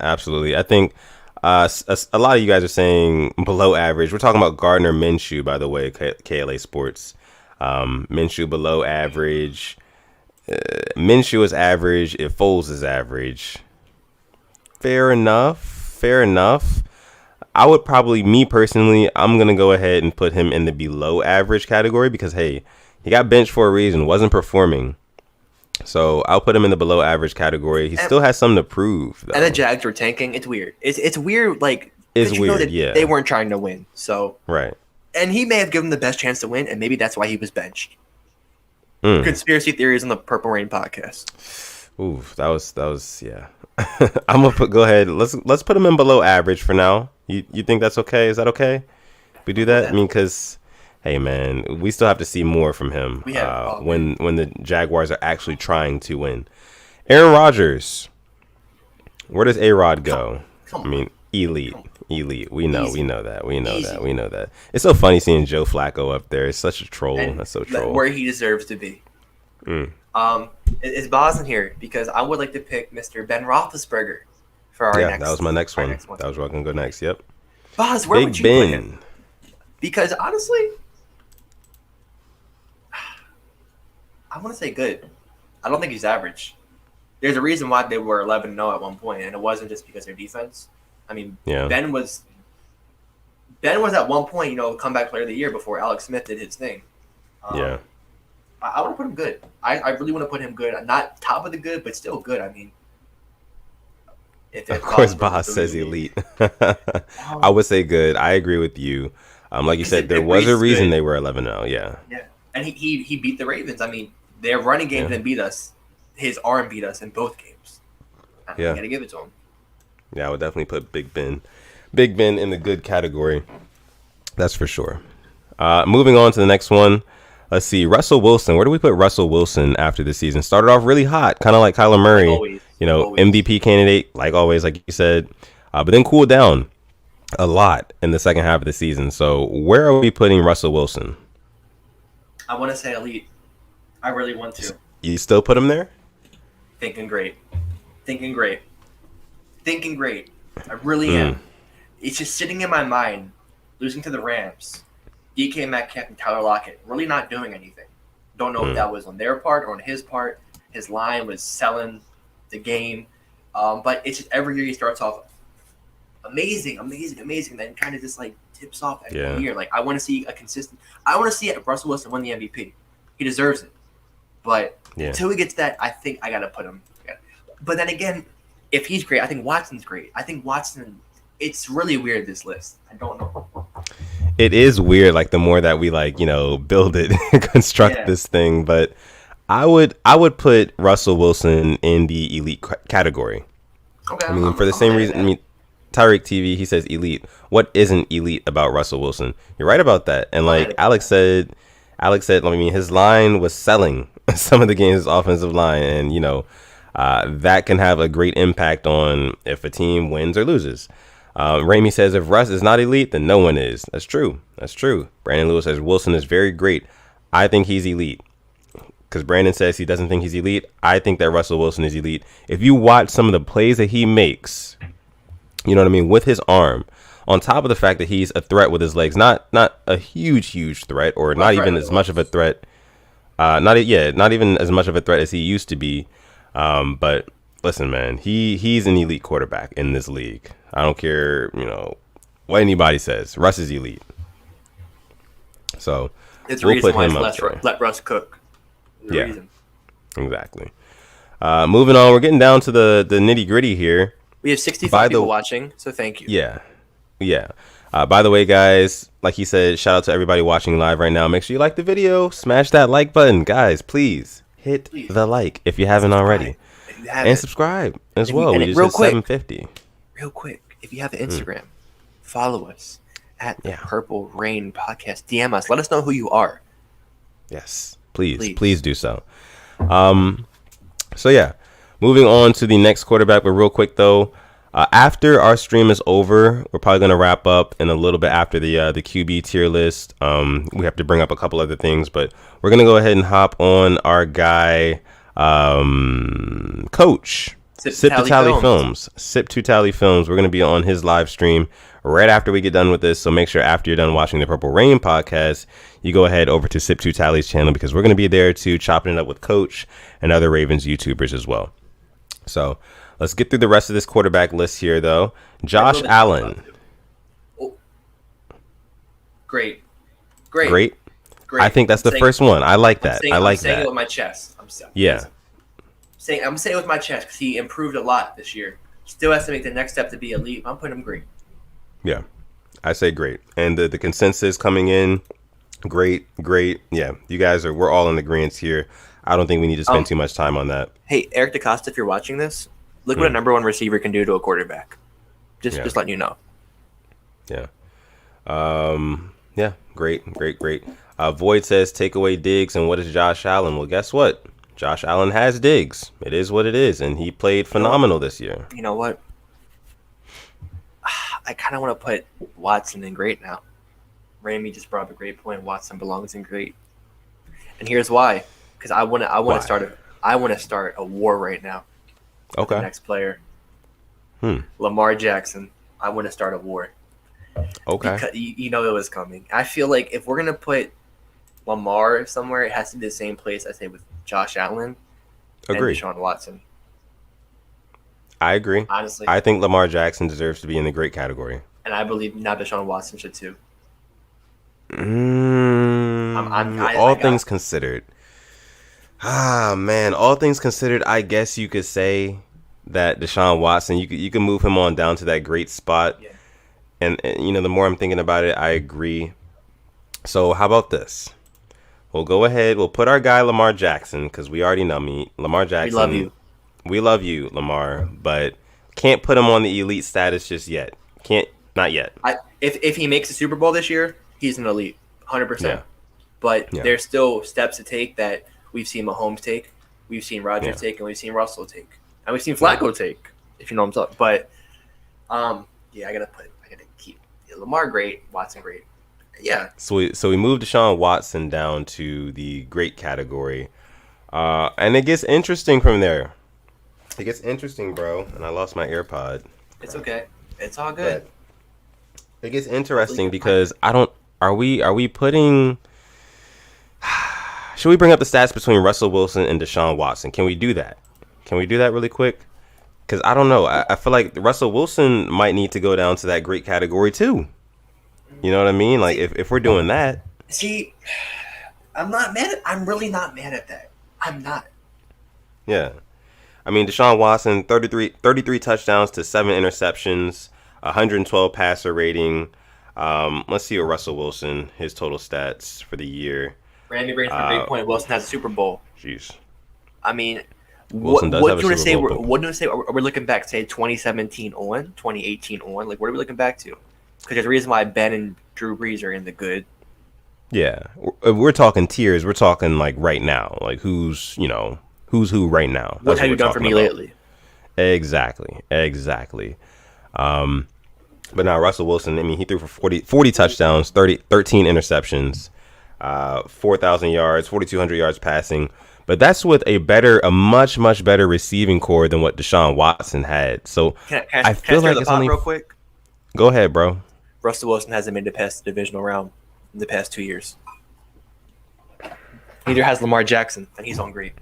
Speaker 2: absolutely. I think a lot of you guys are saying below average. We're talking about Gardner Minshew, by the way, KLA Sports. Minshew below average. Minshew is average if Foles is average. Fair enough. I would probably, me personally, I'm going to go ahead and put him in the below average category because, hey, he got benched for a reason, wasn't performing. So I'll put him in the below average category. He still has something to prove, though.
Speaker 1: And the Jags were tanking. It's weird. It's weird, like,
Speaker 2: it's weird, yeah.
Speaker 1: They weren't trying to win, so.
Speaker 2: Right.
Speaker 1: And he may have given them the best chance to win, and maybe that's why he was benched. Conspiracy theories on the Purple Rain podcast.
Speaker 2: Ooh, that was yeah. I'm gonna go ahead. Let's put him in below average for now. You think that's okay? Is that okay? We do that? I mean, because hey, man, we still have to see more from him when the Jaguars are actually trying to win. Aaron Rodgers, where does A-Rod go? I mean, elite. We know that. It's so funny seeing Joe Flacco up there. It's such a troll. That's so troll.
Speaker 1: Where he deserves to be. Is Boz in here? Because I would like to pick Mr. Ben Roethlisberger for our next.
Speaker 2: Yeah, that was my next one. That was where I can go next. Yep.
Speaker 1: Boz, where would you put him? Because honestly, I want to say good. I don't think he's average. There's a reason why they were 11-0 at one point, and it wasn't just because of their defense. I mean, Ben was at one point, comeback player of the year before Alex Smith did his thing. I want to put him good. I really want to put him good. Not top of the good, but still good. I mean,
Speaker 2: of course, Boss says elite. I would say good. I agree with you. Like you said, there was a reason they were 11-0. Yeah.
Speaker 1: Yeah, and he beat the Ravens. I mean, their running game didn't beat us. His arm beat us in both games. I gotta give it to him.
Speaker 2: Yeah, I would definitely put Big Ben in the good category. That's for sure. Moving on to the next one. Let's see. Russell Wilson. Where do we put Russell Wilson after the season? Started off really hot, kind of like Kyler Murray. Like always. MVP candidate, like always, like you said. But then cooled down a lot in the second half of the season. So where are we putting Russell Wilson?
Speaker 1: I want to say elite. I really want to.
Speaker 2: You still put him there?
Speaker 1: Thinking great. I really am. It's just sitting in my mind, losing to the Rams, DK Metcalf and Tyler Lockett, really not doing anything. Don't know if that was on their part or on his part. His line was selling the game. But it's just every year he starts off amazing, then kind of just like tips off every year. Like I want to see Russell Wilson win the MVP. He deserves it. But until he gets that, I think I got to put him. But then again, if he's great, I think Watson's great. I think Watson, it's really weird, this list. I don't know.
Speaker 2: It is weird, like the more that we build it, construct this thing. But I would put Russell Wilson in the elite category.
Speaker 1: Okay.
Speaker 2: I mean, for the same reason. I mean, Tyreek TV, he says elite. What isn't elite about Russell Wilson? You're right about that. And like Alex said, I mean, his line was selling some of the game's offensive line, and that can have a great impact on if a team wins or loses. Ramey says if Russ is not elite, then no one is. That's true. Brandon Lewis says Wilson is very great. I think he's elite. Because Brandon says he doesn't think he's elite. I think that Russell Wilson is elite. If you watch some of the plays that he makes, you know what I mean, with his arm, on top of the fact that he's a threat with his legs, not a huge threat, or not even as much of a threat. Not even as much of a threat as he used to be. But listen, man, he's an elite quarterback in this league. I don't care, what anybody says. Russ is elite. So
Speaker 1: it's we'll put him up there. Let Russ cook. Reason.
Speaker 2: Exactly. Moving on, we're getting down to the nitty gritty here.
Speaker 1: We have 65 people watching, so thank you.
Speaker 2: Yeah. By the way, guys, like he said, shout out to everybody watching live right now. Make sure you like the video. Smash that like button. Guys, please hit the like if you haven't already. And subscribe as well. We just hit 750.
Speaker 1: Real quick, if you have an Instagram, follow us at Purple Rain Podcast. DM us. Let us know who you are.
Speaker 2: Yes, please do so. So yeah, moving on to the next quarterback. But real quick though, After our stream is over, we're probably going to wrap up in a little bit after the QB tier list. We have to bring up a couple other things, but we're going to go ahead and hop on our guy, Coach. Sip to Tally Films. Sip to Tally Films. We're going to be on his live stream right after we get done with this. So make sure after you're done watching the Purple Rain podcast, you go ahead over to Sip to Tally's channel, because we're going to be there too, chopping it up with Coach and other Ravens YouTubers as well. So let's get through the rest of this quarterback list here, though. Josh Allen.
Speaker 1: Oh. Great.
Speaker 2: I think that's the first one. I like that.
Speaker 1: I'm saying it with my chest. I'm saying it with my chest because he improved a lot this year. Still has to make the next step to be elite. I'm putting him great.
Speaker 2: Yeah, I say great. And the consensus coming in, great. Yeah, you guys we're all in agreement here. I don't think we need to spend too much time on that.
Speaker 1: Hey, Eric DeCosta, if you're watching this, look what a number one receiver can do to a quarterback. Just letting you know.
Speaker 2: Yeah. Yeah, great. Void says, take away Diggs, and what is Josh Allen? Well, guess what? Josh Allen has Diggs. It is what it is, and he played phenomenal this year.
Speaker 1: You know what? I kind of want to put Watson in great now. Ramy just brought up a great point. Watson belongs in great, and here's why. Because I want to start a war right now.
Speaker 2: Okay.
Speaker 1: The next player. Lamar Jackson. I want to start a war.
Speaker 2: Okay.
Speaker 1: Because you know it was coming. I feel like if we're gonna put Lamar somewhere, it has to be the same place I say with Josh Allen and Deshaun Watson.
Speaker 2: I agree.
Speaker 1: Honestly,
Speaker 2: I think Lamar Jackson deserves to be in the great category,
Speaker 1: and I believe now Deshaun Watson should too.
Speaker 2: All things considered. Man, all things considered, I guess you could say that Deshaun Watson, you can move him on down to that great spot. Yeah. And you know, the more I'm thinking about it, I agree. So how about this? We'll go ahead. We'll put our guy Lamar Jackson, because we already know me. Lamar Jackson.
Speaker 1: We love you.
Speaker 2: We love you, Lamar, but can't put him on the elite status just yet. Not yet.
Speaker 1: If he makes a Super Bowl this year, he's an elite, 100%. Yeah. But there's still steps to take that we've seen Mahomes take, we've seen Rodgers take, and we've seen Russell take, and we've seen Flacco take. If you know what I'm talking. But I gotta keep Lamar great, Watson great. Yeah.
Speaker 2: So we moved Deshaun Watson down to the great category, and it gets interesting from there. It gets interesting, bro. And I lost my AirPod.
Speaker 1: It's okay. It's all good.
Speaker 2: But it gets interesting because are we putting? Should we bring up the stats between Russell Wilson and Deshaun Watson? Can we do that? Can we do that really quick? Because I don't know. I feel like Russell Wilson might need to go down to that great category too. You know what I mean? Like if we're doing that.
Speaker 1: See, I'm really not mad at that. I'm not.
Speaker 2: Yeah. I mean, Deshaun Watson, 33 touchdowns to 7 interceptions, 112 passer rating. Let's see what Russell Wilson, his total stats for the year.
Speaker 1: Randy brings up a great point. Wilson has a Super Bowl.
Speaker 2: Jeez.
Speaker 1: I mean,
Speaker 2: Wilson does have a Super Bowl.
Speaker 1: What do you say? Are we looking back, say, 2017 on, 2018 on? Like, what are we looking back to? Because there's a reason why Ben and Drew Brees are in the good.
Speaker 2: Yeah. We're talking tiers. We're talking, like, right now. Like, who's who right now.
Speaker 1: What have you done for me lately?
Speaker 2: Exactly. But now Russell Wilson, I mean, he threw for 40 touchdowns, 13 interceptions, 4,000 yards, 4,200 yards passing. But that's with a much better receiving core than what Deshaun Watson had. So I feel like it's only
Speaker 1: real quick.
Speaker 2: Go ahead, bro.
Speaker 1: Russell Wilson hasn't made it past the divisional round in the past 2 years. Neither has Lamar Jackson, and he's on great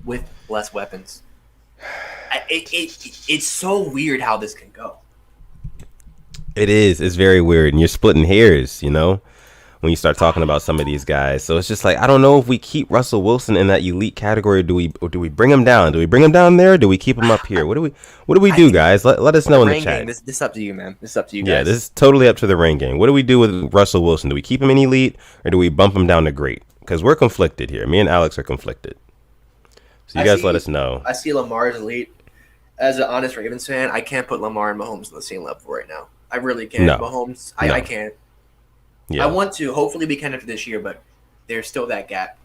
Speaker 1: with less weapons. It's so weird how this can go.
Speaker 2: It is. It's very weird, and you're splitting hairs, you know, when you start talking about some of these guys. So it's just like, I don't know if we keep Russell Wilson in that elite category. Do we bring him down? Do we bring him down there? Or do we keep him up here? What do we do, guys? Let us know in the chat.
Speaker 1: This is up to you, man. This is up to you guys.
Speaker 2: Yeah, this is totally up to the Rain Game. What do we do with Russell Wilson? Do we keep him in elite, or do we bump him down to great? Because we're conflicted here. Me and Alex are conflicted. So you guys let us know.
Speaker 1: I see Lamar as elite. As an honest Ravens fan, I can't put Lamar and Mahomes on the same level right now. I really can't.
Speaker 2: No.
Speaker 1: Mahomes,
Speaker 2: No.
Speaker 1: I can't. Yeah. I want to. Hopefully we can after this year, but there's still that gap.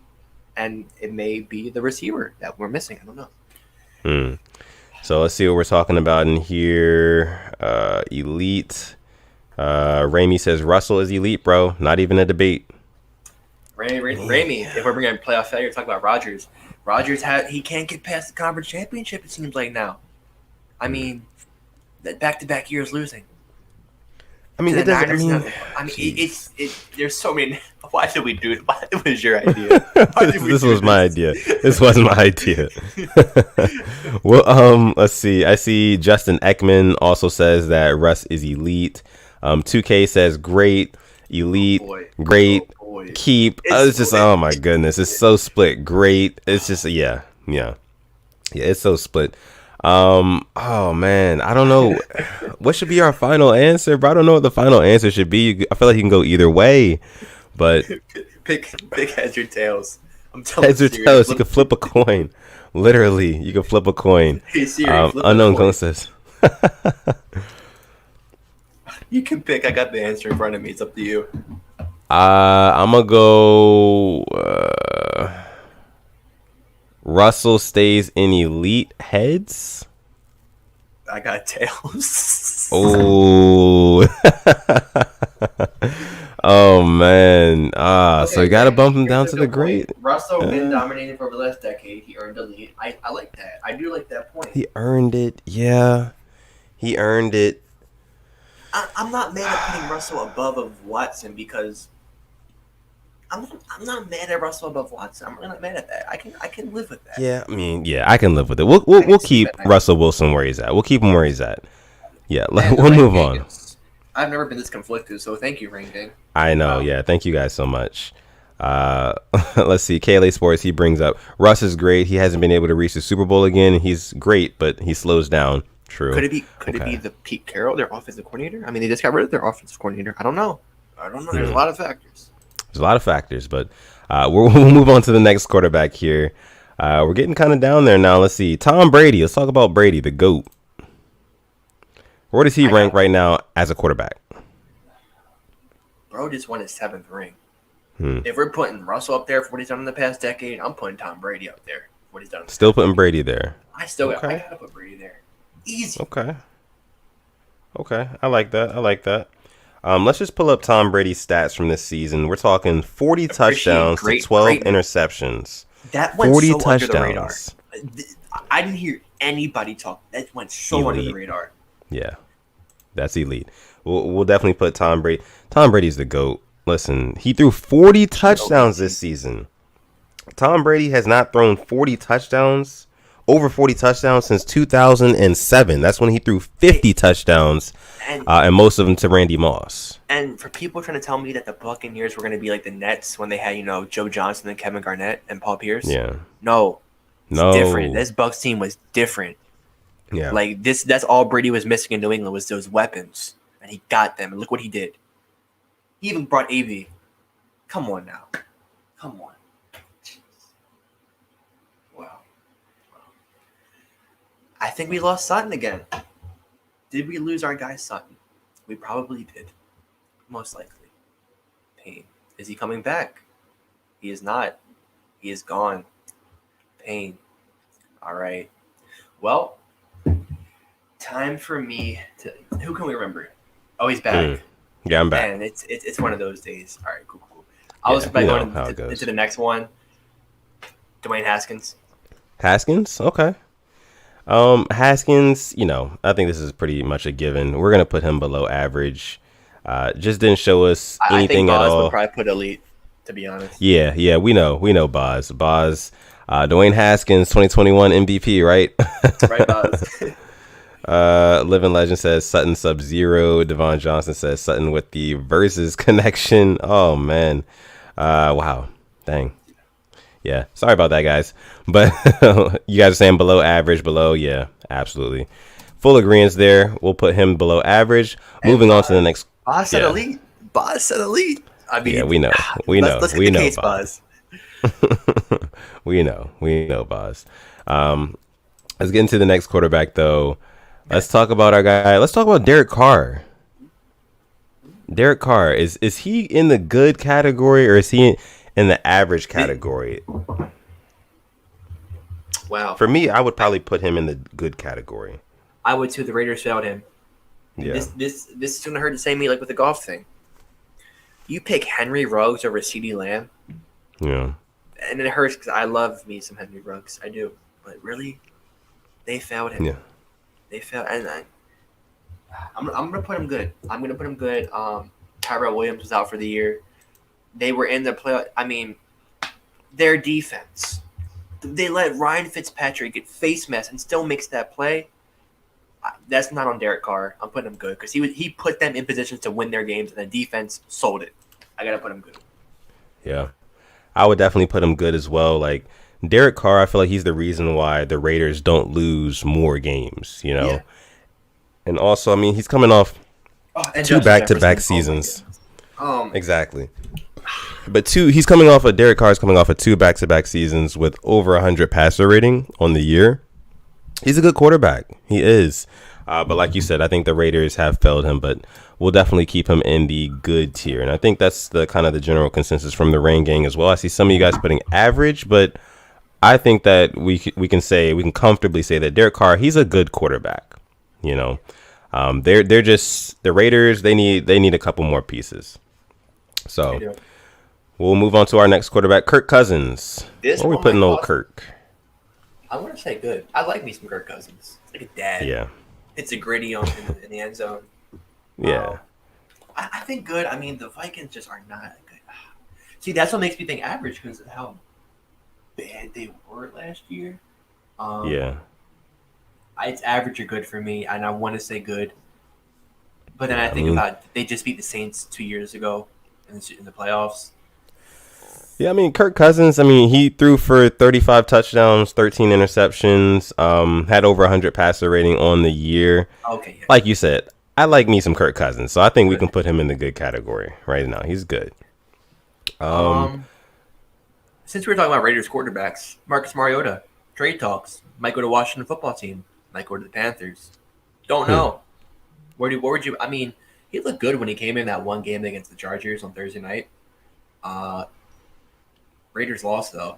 Speaker 1: And it may be the receiver that we're missing. I don't know.
Speaker 2: So let's see what we're talking about in here. Elite. Ramey says Russell is elite, bro. Not even a debate.
Speaker 1: Ramey, if we're bringing playoff failure, talk about Rodgers. He can't get past the conference championship, it seems like now. I mean, that back-to-back years losing.
Speaker 2: I mean,
Speaker 1: it's there's so many. Why did we do it? Why was your idea?
Speaker 2: This was my idea. This wasn't my idea. Well, let's see. I see Justin Ekman also says that Russ is elite. 2K says great, elite, great, keep. It's just, oh my goodness, it's so split. Great. It's just, yeah. It's so split. Oh man, I don't know what should be our final answer, but I don't know what the final answer should be. I feel like you can go either way, but
Speaker 1: pick heads or tails. I'm telling
Speaker 2: heads or tails. You can flip a coin. Literally, you can flip a coin.
Speaker 1: Hey, Siri,
Speaker 2: unknown coin says.
Speaker 1: You can pick. I got the answer in front of me. It's up to you.
Speaker 2: I'm gonna go. Russell stays in elite heads.
Speaker 1: I got tails.
Speaker 2: Oh. Oh man. Okay, so you gotta bump him down to the great.
Speaker 1: Russell been dominating for the last decade. He earned elite. I like that. I do like that point.
Speaker 2: He earned it. Yeah. He earned it.
Speaker 1: I'm not mad at putting Russell above of Watson because I'm not mad at Russell above Watson. I'm really not mad at that. I can live with that.
Speaker 2: Yeah, I mean, I can live with it. We'll keep Russell Wilson where he's at. We'll keep him where he's at. Yeah, we'll move on.
Speaker 1: I've never been this conflicted, so thank you, Ring Gang.
Speaker 2: I know. Yeah, thank you guys so much. Let's see. KLA Sports, he brings up Russ is great. He hasn't been able to reach the Super Bowl again. He's great, but he slows down. True.
Speaker 1: Could it be the Pete Carroll, their offensive coordinator? I mean, they just got rid of their offensive coordinator. I don't know. There's a lot of factors.
Speaker 2: There's a lot of factors, but we'll move on to the next quarterback here. We're getting kind of down there now. Let's see. Tom Brady. Let's talk about Brady, the GOAT. Where does he rank right now as a quarterback?
Speaker 1: Bro just won his 7th ring. If we're putting Russell up there for what he's done in the past decade, I'm putting Tom Brady up there for what he's done.
Speaker 2: Still putting Brady there.
Speaker 1: I gotta put Brady there. Easy.
Speaker 2: Okay. I like that. Let's just pull up Tom Brady's stats from this season. We're talking 40 touchdowns to 12 interceptions.
Speaker 1: That went 40 so touchdowns. Under the radar. I didn't hear anybody talk. That went so under the radar.
Speaker 2: Yeah, that's elite. We'll definitely put Tom Brady. Tom Brady's the GOAT. Listen, he threw 40 touchdowns this season. Tom Brady has not thrown 40 touchdowns, over 40 touchdowns since 2007. That's when he threw 50 touchdowns, and most of them to Randy Moss.
Speaker 1: And for people trying to tell me that the Buccaneers were going to be like the Nets when they had, Joe Johnson and Kevin Garnett and Paul Pierce.
Speaker 2: Yeah.
Speaker 1: No. Different. This Bucs team was different.
Speaker 2: Yeah.
Speaker 1: Like that's all Brady was missing in New England was those weapons. And he got them. And look what he did. He even brought AB. Come on now. Come on. Jeez. Wow. I think we lost Sutton again. Did we lose our guy Sutton? We probably did. Most likely. Pain. Is he coming back? He is not. He is gone. Pain. All right. Well, time for me to. Who can we remember? Oh, he's back.
Speaker 2: Yeah, I'm back.
Speaker 1: And it's one of those days. All right, cool. I was going into the next one. Dwayne Haskins.
Speaker 2: Haskins? Okay. Haskins, I think this is pretty much a given. We're going to put him below average. Just didn't show us anything at all. I think Boz
Speaker 1: would probably put elite, to be honest.
Speaker 2: Yeah, we know Boz. Dwayne Haskins, 2021 MVP, right?
Speaker 1: Right, Boz.
Speaker 2: Living Legend says Sutton Sub-Zero. Devon Johnson says Sutton with the versus connection. Oh, man. Wow. Dang. Yeah. Sorry about that, guys. But you guys are saying below average, below. Yeah, absolutely. Full agreement there. We'll put him below average. Moving on to the next.
Speaker 1: Boz said elite. Boz said elite. I mean,
Speaker 2: yeah, we know.
Speaker 1: Let's get the case, Boz.
Speaker 2: We know, Boz. Let's get into the next quarterback, though. Let's talk about our guy. Let's talk about Derek Carr. Derek Carr, is he in the good category or is he in the average category?
Speaker 1: Wow.
Speaker 2: For me, I would probably put him in the good category.
Speaker 1: I would too. The Raiders failed him.
Speaker 2: Yeah.
Speaker 1: This is gonna hurt the same me like with the Goff thing. You pick Henry Ruggs over CeeDee Lamb.
Speaker 2: Yeah.
Speaker 1: And it hurts because I love me some Henry Ruggs. I do. But really, they failed him.
Speaker 2: Yeah.
Speaker 1: They failed. And I'm going to put him good. I'm going to put him good. Tyrell Williams was out for the year. They were in the playoff. I mean, their defense. They let Ryan Fitzpatrick get face mask and still makes that play. That's not on Derek Carr. I'm putting him good because he put them in positions to win their games, and the defense sold it. I got to put him good.
Speaker 2: Yeah. I would definitely put him good as well. Like, Derek Carr, I feel like he's the reason why the Raiders don't lose more games, you know? Yeah. And also, I mean, he's coming off two back-to-back seasons. Exactly. But he's coming off Derek Carr's coming off of 2 back-to-back seasons with over 100 passer rating on the year. He's a good quarterback. He is. But like you said, I think the Raiders have failed him, but we'll definitely keep him in the good tier. And I think that's the kind of the general consensus from the Rain Gang as well. I see some of you guys putting average, but I think that we can comfortably say that Derek Carr, he's a good quarterback. You know, they're just the Raiders. They need a couple more pieces. So we'll move on to our next quarterback, Kirk Cousins. Where are we putting old Kirk?
Speaker 1: I want to say good. I like me some Kirk Cousins. It's like a dad.
Speaker 2: Yeah.
Speaker 1: It's a gritty in the end zone.
Speaker 2: Yeah.
Speaker 1: I think good. I mean, the Vikings just are not good. See, that's what makes me think average because of how bad they were last year.
Speaker 2: Yeah.
Speaker 1: It's average or good for me, and I want to say good. But then I think about they just beat the Saints 2 years ago in the playoffs.
Speaker 2: Yeah, I mean, Kirk Cousins, I mean, he threw for 35 touchdowns, 13 interceptions, had over 100 passer rating on the year.
Speaker 1: Okay. Yeah.
Speaker 2: Like you said, I like me some Kirk Cousins, so I think we can put him in the good category right now. He's good.
Speaker 1: Since we were talking about Raiders quarterbacks, Marcus Mariota, trade talks, might go to Washington football team, might go to the Panthers. Don't know. Where would you? I mean, he looked good when he came in that one game against the Chargers on Thursday night. Raiders lost though.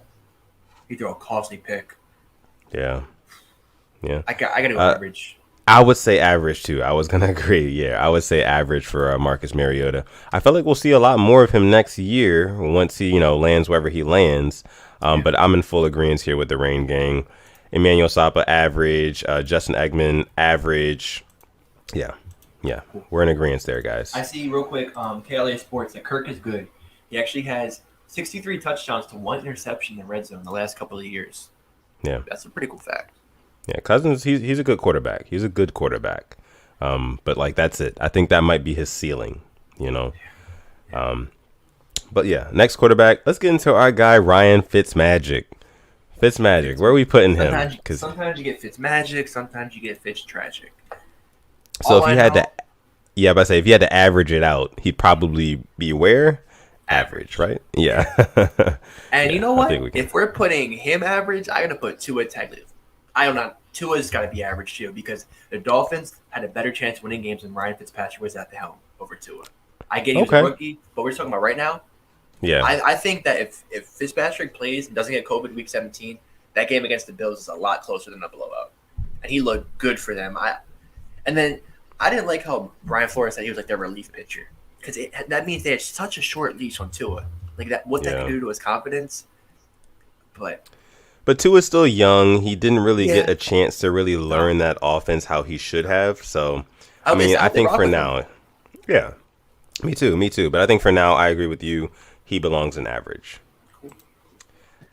Speaker 1: He threw a costly pick.
Speaker 2: Yeah.
Speaker 1: I got to go average.
Speaker 2: I would say average too. I was gonna agree. Yeah, I would say average for Marcus Mariota. I feel like we'll see a lot more of him next year once he lands wherever he lands. But I'm in full agreement here with the Rain Gang. Emmanuel Sapa average. Justin Eggman average. Yeah. We're in agreement there, guys.
Speaker 1: I see real quick. KLA Sports that Kirk is good. He actually has 63 touchdowns to 1 interception in red zone the last couple of years.
Speaker 2: Yeah.
Speaker 1: That's a pretty cool fact.
Speaker 2: Yeah, Cousins, he's a good quarterback. He's a good quarterback. But like that's it. I think that might be his ceiling, But yeah, next quarterback. Let's get into our guy Ryan Fitzmagic. Where are we putting him?
Speaker 1: Because sometimes you get Fitzmagic, sometimes you get Fitztragic.
Speaker 2: So if you had to average it out, he'd probably be where? Average, right? Yeah.
Speaker 1: And you know what? If we're putting him average, I'm gonna put Tua Tagovailoa. I don't know. Tua's got to be average too because the Dolphins had a better chance of winning games when Ryan Fitzpatrick was at the helm over Tua. I get he was a rookie, but we're talking about right now.
Speaker 2: Yeah.
Speaker 1: I think that if Fitzpatrick plays and doesn't get COVID week 17, that game against the Bills is a lot closer than a blowout. And he looked good for them. I didn't like how Brian Flores said he was like their relief pitcher because that means they had such a short leash on Tua. Like that, what that could do to his confidence.
Speaker 2: But Tua's still young. He didn't really get a chance to really learn that offense how he should have. So, I mean, I think for now, me too. But I think for now, I agree with you. He belongs in average.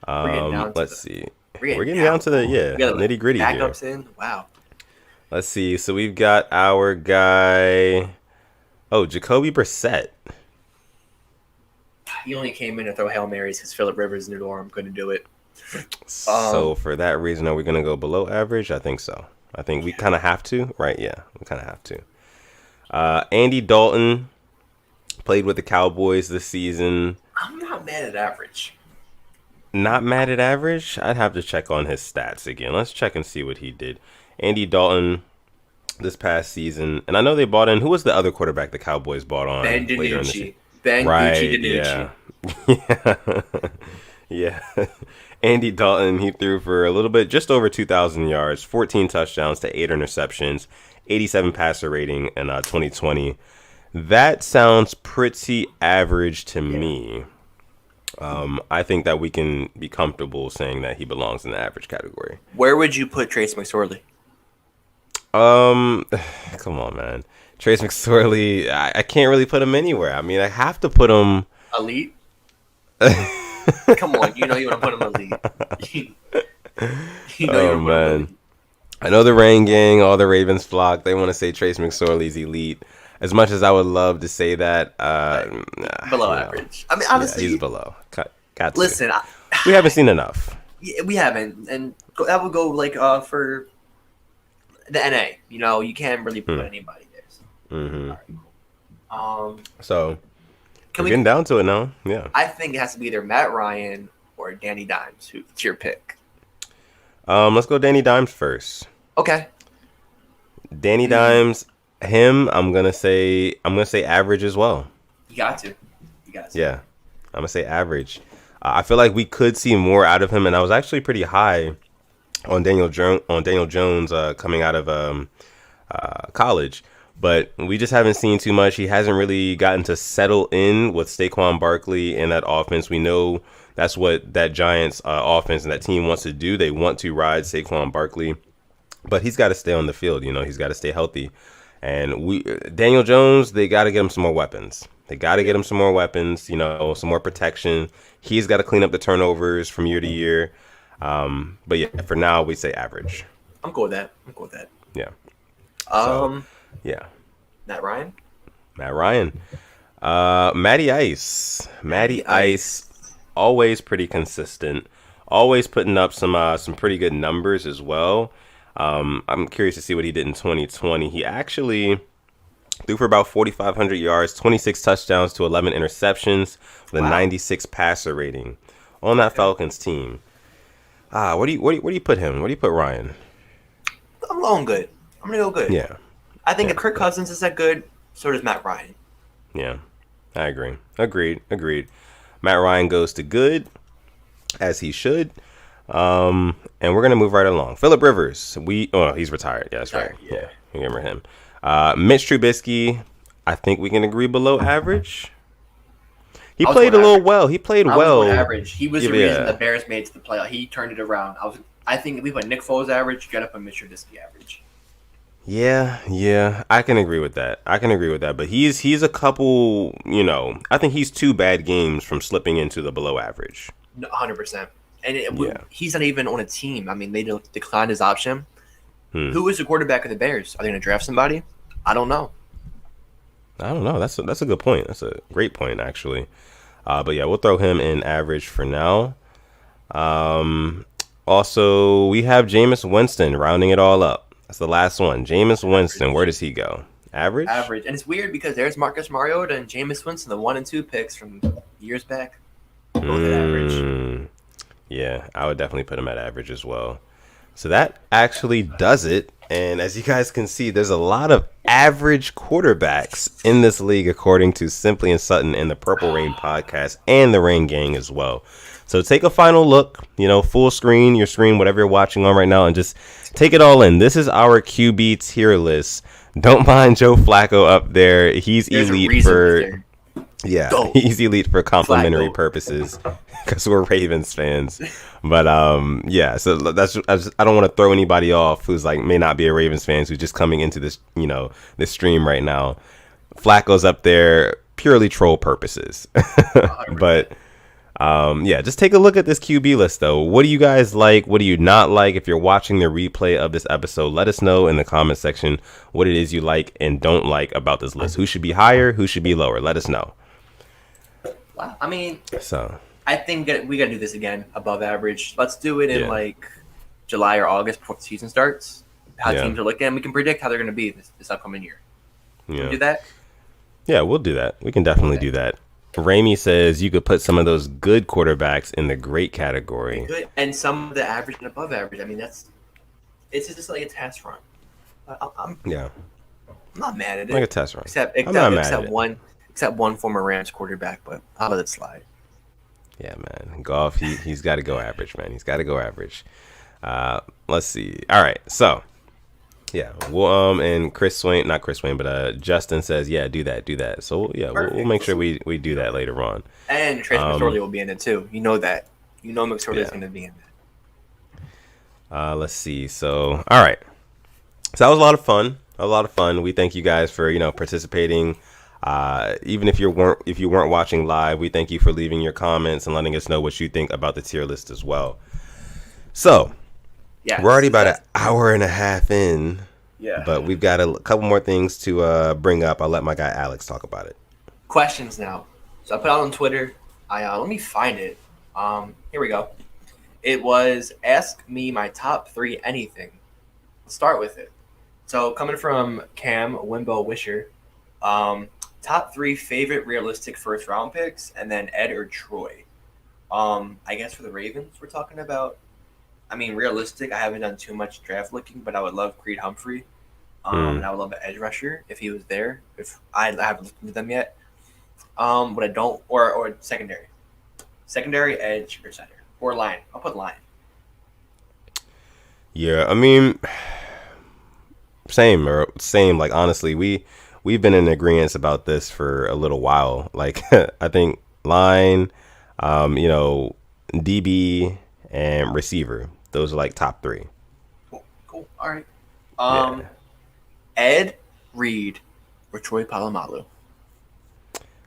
Speaker 2: Let's see. We're getting down to the nitty gritty here.
Speaker 1: Backups in. Wow.
Speaker 2: Let's see. So we've got our guy. Oh, Jacoby Brissett.
Speaker 1: He only came in to throw Hail Marys because Phillip Rivers in the dorm couldn't do it.
Speaker 2: So for that reason, are we going to go below average? I think so. I think we kind of have to, right? Yeah, we kind of have to. Andy Dalton played with the Cowboys this season.
Speaker 1: I'm not mad at average.
Speaker 2: Not mad at average? I'd have to check on his stats again. Let's check and see what he did. Andy Dalton this past season. And I know they bought in. Who was the other quarterback the Cowboys bought on?
Speaker 1: Ben DiNucci. Ben
Speaker 2: right,
Speaker 1: DiNucci.
Speaker 2: Yeah. Yeah. Andy Dalton, he threw for a little bit, just over 2,000 yards, 14 touchdowns to 8 interceptions, 87 passer rating in 2020. That sounds pretty average to me. I think that we can be comfortable saying that he belongs in the average category.
Speaker 1: Where would you put Trace McSorley?
Speaker 2: Come on, man. Trace McSorley, I can't really put him anywhere. I mean, I have to put him
Speaker 1: elite. Come on, you want to put him elite.
Speaker 2: Oh man, I know the Rain Gang, all the Ravens flock. They want to say Trace McSorley's elite. As much as I would love to say that,
Speaker 1: below average. I mean, honestly,
Speaker 2: he's below. Got to.
Speaker 1: Listen,
Speaker 2: we haven't seen enough.
Speaker 1: Yeah, we haven't, and that would go like for the NA. You can't really put anybody there. So.
Speaker 2: Mm-hmm.
Speaker 1: All right.
Speaker 2: So we're getting down to it now. Yeah.
Speaker 1: I think it has to be either Matt Ryan or Danny Dimes. Who's your pick?
Speaker 2: Let's go Danny Dimes first.
Speaker 1: Okay.
Speaker 2: Danny Dimes, I'm gonna say average as well.
Speaker 1: You got to.
Speaker 2: Yeah, I'm gonna say average. I feel like we could see more out of him, and I was actually pretty high on Daniel Jones coming out of college, but we just haven't seen too much. He hasn't really gotten to settle in with Saquon Barkley in that offense. We know that's what that Giants offense and that team wants to do. They want to ride Saquon Barkley, but he's got to stay on the field. He's got to stay healthy. And Daniel Jones, they got to get him some more weapons. Some more protection. He's got to clean up the turnovers from year to year. But yeah, for now, we say average.
Speaker 1: I'm cool with that.
Speaker 2: Yeah.
Speaker 1: Yeah. Matt Ryan.
Speaker 2: Matty Ice, always pretty consistent. Always putting up some pretty good numbers as well. I'm curious to see what he did in 2020. He actually threw for about 4,500 yards, 26 touchdowns to 11 interceptions with a 96 passer rating on that Falcons team. Where do you put him? Where do you put Ryan?
Speaker 1: I'm going good. I'm gonna go good.
Speaker 2: Yeah.
Speaker 1: I think if Kirk Cousins is that good, so does Matt Ryan.
Speaker 2: Yeah, I agree. Agreed. Matt Ryan goes to good, as he should. And we're gonna move right along. Phillip Rivers. He's retired. Yeah, that's right. Yeah, remember him. Mitch Trubisky. I think we can agree below average. He played a little well. He played well.
Speaker 1: Average. He was the reason the Bears made it to the playoff. He turned it around. I think if we put Nick Foles average, you got to put Mitch Trubisky average.
Speaker 2: Yeah, I can agree with that. But he's a couple. I think he's 2 bad games from slipping into the below average.
Speaker 1: 100%. And he's not even on a team. I mean, they declined his option. Who is the quarterback of the Bears? Are they going to draft somebody? I don't know.
Speaker 2: That's a good point. That's a great point, actually. But yeah, we'll throw him in average for now. Also, we have Jameis Winston rounding it all up. That's the last one. Jameis Winston, where does he go? Average?
Speaker 1: Average. And it's weird because there's Marcus Mariota and Jameis Winston, the 1 and 2 picks from years back. Both at average.
Speaker 2: Yeah, I would definitely put him at average as well. So that actually does it. And as you guys can see, there's a lot of average quarterbacks in this league, according to Simply and Sutton and the Purple Rain podcast and the Rain Gang as well. So take a final look, full screen, your screen, whatever you're watching on right now, and just take it all in. This is our QB tier list. Don't mind Joe Flacco up there. He's elite for... Yeah, he's elite for complimentary purposes because we're Ravens fans. But so I don't want to throw anybody off who's may not be a Ravens fan who's just coming into this this stream right now. Flacco's up there purely troll purposes. But just take a look at this QB list though. What do you guys like? What do you not like? If you're watching the replay of this episode, let us know in the comment section what it is you like and don't like about this list. Who should be higher? Who should be lower? Let us know.
Speaker 1: Wow. I mean, I think we got to do this again, above average. Let's do it in July or August before the season starts. How teams are looking, and we can predict how they're going to be this upcoming year. Can we do that? Yeah,
Speaker 2: we'll do that. We can definitely do that. Ramey says you could put some of those good quarterbacks in the great category.
Speaker 1: Good. And some of the average and above average. I mean, it's just like a test run. I'm not mad at it.
Speaker 2: Like a test run.
Speaker 1: Except one former Rams quarterback, but I'll let it slide.
Speaker 2: Yeah, man. Goff, he's got to go average, man. He's got to go average. Let's see. All right, so yeah, well, and not Chris Swain, but Justin says, yeah, do that. So yeah, we'll make sure we do that later on.
Speaker 1: And Trace McSorley will be in it too. You know that. You know McSorley is going to be in it.
Speaker 2: Let's see. So all right, so that was a lot of fun. We thank you guys for participating. Even if you weren't watching live, we thank you for leaving your comments and letting us know what you think about the tier list as well. So. Yeah, we're already about an hour and a half in. Yeah. But we've got a couple more things to bring up. I'll let my guy Alex talk about it.
Speaker 1: Questions now. So I put out on Twitter. Let me find it. Here we go. It was ask me my top 3 anything. Let's start with it. So coming from Cam Wimbo Wisher, top 3 favorite realistic first round picks, and then Ed or Troy. I guess for the Ravens we're talking about. I mean, realistic, I haven't done too much draft looking, but I would love Creed Humphrey. And I would love an edge rusher if he was there. If I haven't looked into them yet. But I don't, or secondary. Secondary, edge, or center. Or line. I'll put line.
Speaker 2: Yeah, I mean, same. Like, honestly, we've been in agreement about this for a little while. Like, I think line, DB, and receiver. Those are like top 3.
Speaker 1: Cool. All right. Ed Reed or Troy Polamalu?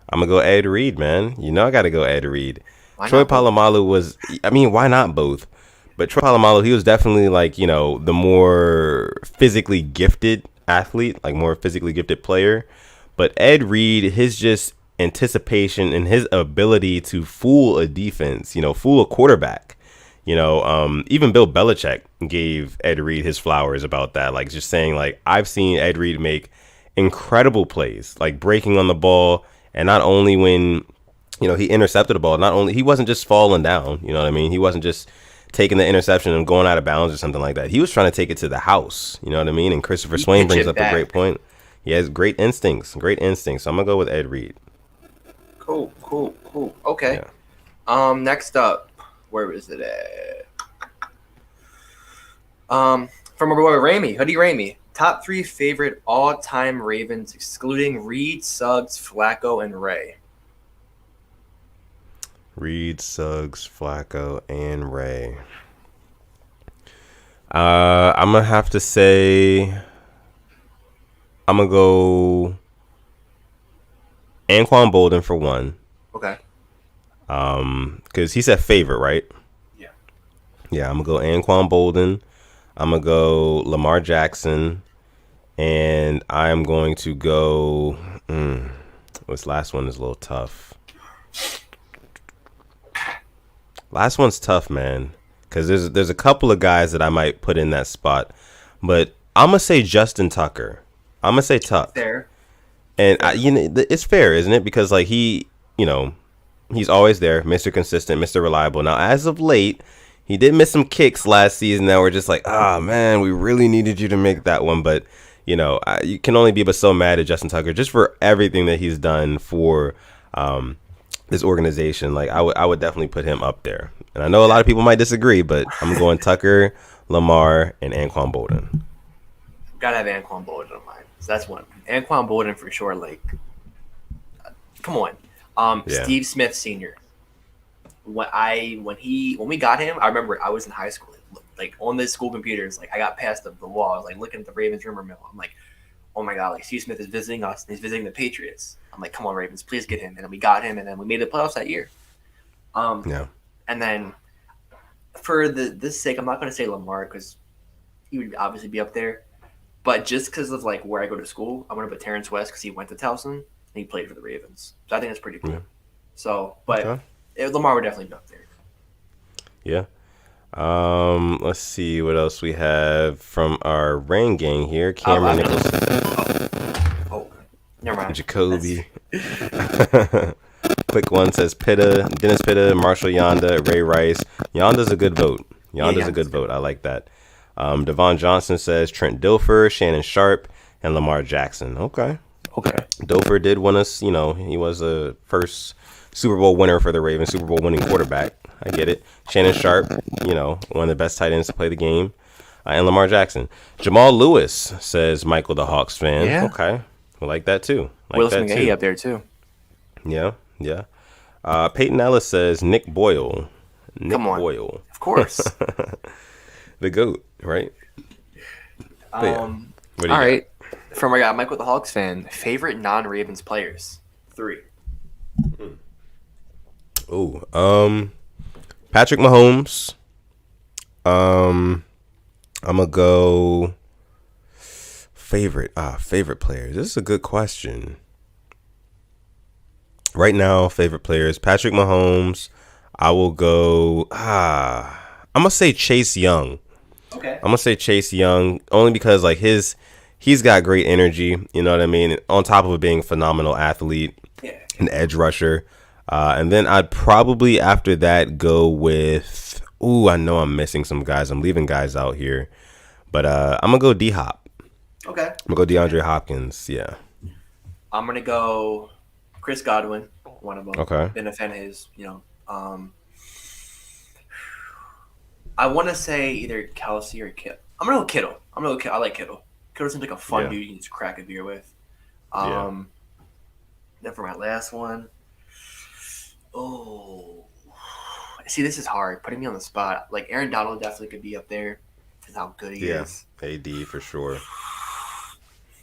Speaker 2: I'm going to go Ed Reed, man. I got to go Ed Reed.
Speaker 1: Troy
Speaker 2: Polamalu was, why not both? But Troy Polamalu, he was definitely like, the more physically gifted athlete, like more physically gifted player. But Ed Reed, his just anticipation and his ability to fool a defense, fool a quarterback. Even Bill Belichick gave Ed Reed his flowers about that. Like, just saying, like, I've seen Ed Reed make incredible plays, like breaking on the ball. And not only when, he intercepted the ball, he wasn't just falling down. You know what I mean? He wasn't just taking the interception and going out of bounds or something like that. He was trying to take it to the house. You know what I mean? And Christopher Swain brings up a great point. He has great instincts. So I'm going to go with Ed Reed.
Speaker 1: Cool. Okay. Yeah. Next up. Where is it at? From our boy Ramey, Hoodie Ramey. Top 3 favorite all-time Ravens, excluding Reed, Suggs, Flacco, and Ray.
Speaker 2: Reed, Suggs, Flacco, and Ray. I'm going to have to say I'm going to go Anquan Bolden for 1.
Speaker 1: Okay.
Speaker 2: Because he said favorite, right? Yeah, I'm gonna go Anquan Bolden. I'm gonna go Lamar Jackson, and I'm going to go. This last one is a little tough. Last one's tough, man, because there's a couple of guys that I might put in that spot, but I'm gonna say Justin Tucker. I'm gonna say Tuck.
Speaker 1: Fair.
Speaker 2: And it's fair, isn't it? Because like he's always there, Mr. Consistent, Mr. Reliable. Now, as of late, he did miss some kicks last season that were just like, man, we really needed you to make that one. But, you can only be but so mad at Justin Tucker just for everything that he's done for this organization. Like, I would definitely put him up there. And I know a lot of people might disagree, but I'm going Tucker, Lamar, and Anquan Bolden.
Speaker 1: Gotta have Anquan Bolden on mine. So that's one. Anquan Bolden for sure. Like, come on. Steve Smith Sr. When we got him, I remember I was in high school, like on the school computers, like I got past the wall, I was like looking at the Ravens rumor mill. I'm like, oh my god, like Steve Smith is visiting us, and he's visiting the Patriots. I'm like, come on Ravens, please get him. And then we got him, and then we made the playoffs that year. And then for this sake, I'm not going to say Lamar because he would obviously be up there, but just because of like where I go to school, I'm going to put Terrence West because he went to Towson and he played for the Ravens. So I think that's pretty cool. Yeah. So, but Lamar would definitely be up there.
Speaker 2: Yeah. Let's see what else we have from our Rain Gang here. Cameron Nicholson.
Speaker 1: Never mind.
Speaker 2: Jacoby. Quick one says Dennis Pitta, Marshall Yonda, Ray Rice. Yonda's a good vote. Yonda's a good vote. I like that. Devon Johnson says Trent Dilfer, Shannon Sharp, and Lamar Jackson. Okay.
Speaker 1: Okay.
Speaker 2: Dofer did win us. He was a first Super Bowl winner for the Ravens, Super Bowl winning quarterback. I get it. Shannon Sharp, one of the best tight ends to play the game. And Lamar Jackson. Jamal Lewis says Michael the Hawks fan.
Speaker 1: Yeah.
Speaker 2: Okay. We like that too.
Speaker 1: Willis McGahee up there too.
Speaker 2: Yeah. Peyton Ellis says Nick Boyle.
Speaker 1: Come on.
Speaker 2: Boyle.
Speaker 1: Of course.
Speaker 2: The GOAT, right?
Speaker 1: All right. From our guy, Michael the Hawks fan, favorite non-Ravens players? 3.
Speaker 2: Patrick Mahomes. I'm gonna go favorite players. This is a good question. Right now, favorite players, Patrick Mahomes. I will go I'm gonna say Chase Young.
Speaker 1: Okay.
Speaker 2: I'm gonna say Chase Young only because he's got great energy, you know what I mean? On top of it being a phenomenal athlete, an edge rusher. And then I'd probably after that go with I know I'm missing some guys. I'm leaving guys out here. But I'm gonna go D-Hop.
Speaker 1: Okay.
Speaker 2: I'm gonna go DeAndre Hopkins, yeah.
Speaker 1: I'm gonna go Chris Godwin, one of them.
Speaker 2: Okay.
Speaker 1: Been a fan of his, I want to say either Kelsey or Kittle. I'm gonna go Kittle. I like Kittle. Kittle seems like a fun dude you can just crack a beer with. Then for my last one, see, this is hard. Putting me on the spot. Like Aaron Donald definitely could be up there because how good he is.
Speaker 2: AD for sure.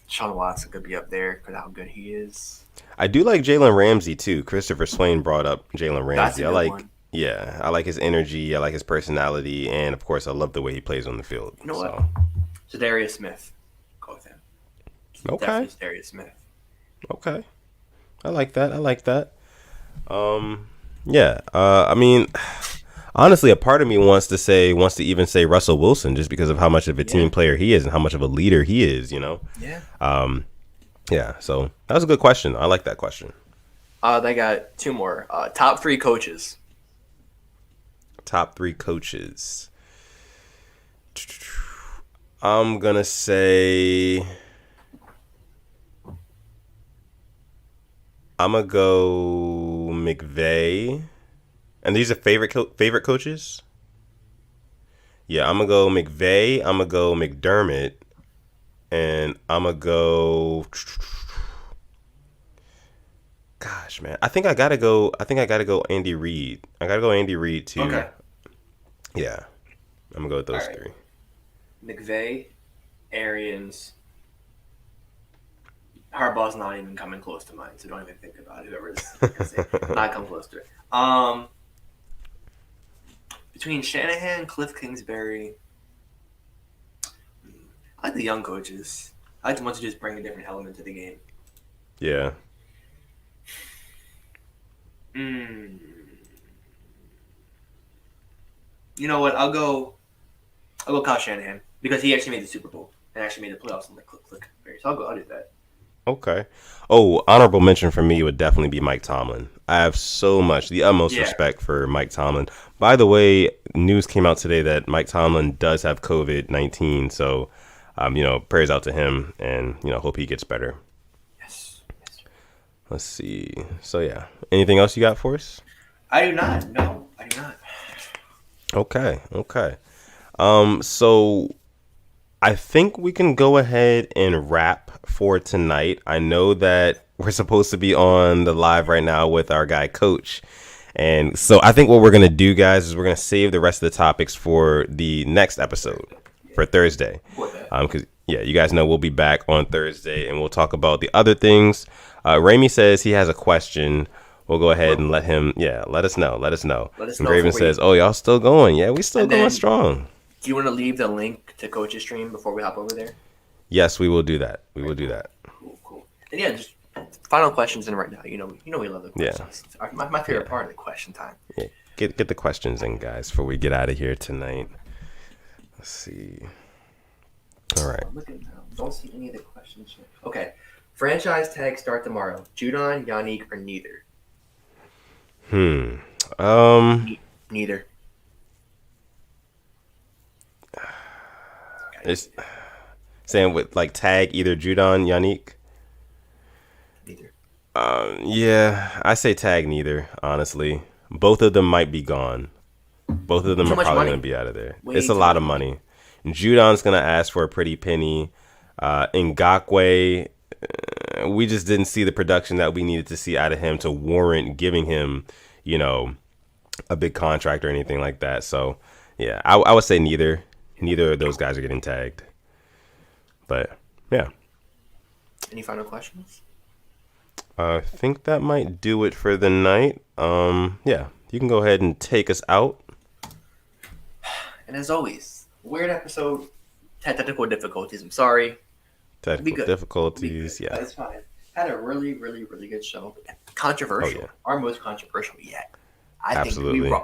Speaker 1: Deshaun Watson could be up there because how good he is.
Speaker 2: I do like Jalen Ramsey too. Christopher Swain brought up Jalen Ramsey.
Speaker 1: That's a good one.
Speaker 2: I like his energy. I like his personality, and of course, I love the way he plays on the field.
Speaker 1: You know what? Zadarius Smith. Go with him.
Speaker 2: Okay.
Speaker 1: Definitely Zadarius Smith.
Speaker 2: Okay. I like that. I mean, honestly, a part of me wants to even say Russell Wilson just because of how much of a team player he is and how much of a leader he is,
Speaker 1: Yeah.
Speaker 2: So that was a good question. I like that question.
Speaker 1: They got 2 more. Top 3 coaches.
Speaker 2: Top 3 coaches. I'm going to say I'm going to go McVay. And these are favorite coaches? Yeah, I'm going to go McVay. I'm going to go McDermott. And I'm going to go... Gosh, man. I think I gotta go Andy Reid. I gotta go Andy Reid, too.
Speaker 1: Okay.
Speaker 2: Yeah. I'm going to go with those 3.
Speaker 1: McVay, Arians... Harbaugh's not even coming close to mine, so don't even think about it. Whoever's not come close to it. Between Shanahan, Cliff Kingsbury, I like the young coaches. I like the ones who just bring a different element to the game.
Speaker 2: Yeah.
Speaker 1: You know what? I'll go Kyle Shanahan because he actually made the Super Bowl and actually made the playoffs in the click. So I'll do that.
Speaker 2: Okay. Oh, honorable mention for me would definitely be Mike Tomlin. I have the utmost respect for Mike Tomlin. By the way, news came out today that Mike Tomlin does have COVID-19. So, prayers out to him and, hope he gets better.
Speaker 1: Yes.
Speaker 2: Let's see. So, yeah. Anything else you got for us?
Speaker 1: I do not. No, I do not.
Speaker 2: Okay. So I think we can go ahead and wrap for tonight. I know that we're supposed to be on the live right now with our guy, Coach. And so I think what we're going to do, guys, is we're going to save the rest of the topics for the next episode for Thursday. Because, you guys know we'll be back on Thursday and we'll talk about the other things. Ramey says he has a question. We'll go ahead and let us know. And Raven says, y'all still going? Yeah, we still going strong.
Speaker 1: Do you want to leave the link to Coach's stream before we hop over there?
Speaker 2: Yes, we will do that.
Speaker 1: Cool. And just final questions in right now. You know we love the questions. Yeah. My favorite part of the question time.
Speaker 2: Yeah. Get the questions in, guys, before we get out of here tonight. Let's see. All right.
Speaker 1: Look at now. Don't see any of the questions here. Okay. Franchise tags start tomorrow. Judon, Yannick, or neither? Neither.
Speaker 2: It's saying with tag either Judon, Yannick. Yeah, I say tag neither, honestly. Both of them might be gone. Both of them
Speaker 1: Too
Speaker 2: are
Speaker 1: much
Speaker 2: probably
Speaker 1: money.
Speaker 2: going to be out of there.
Speaker 1: Way
Speaker 2: It's a
Speaker 1: too
Speaker 2: lot
Speaker 1: much
Speaker 2: of money. Judon's going to ask for a pretty penny. Ngakwe, we just didn't see the production that we needed to see out of him to warrant giving him, a big contract or anything like that. So, yeah, I would say neither. Neither of those guys are getting tagged. But, yeah.
Speaker 1: Any final questions?
Speaker 2: I think that might do it for the night. Yeah, you can go ahead and take us out.
Speaker 1: And as always, weird episode, technical difficulties. I'm sorry.
Speaker 2: Technical difficulties, yeah.
Speaker 1: That's fine. Had a really, really, really good show. Controversial.
Speaker 2: Oh, yeah.
Speaker 1: Our most controversial yet. I
Speaker 2: Absolutely.
Speaker 1: think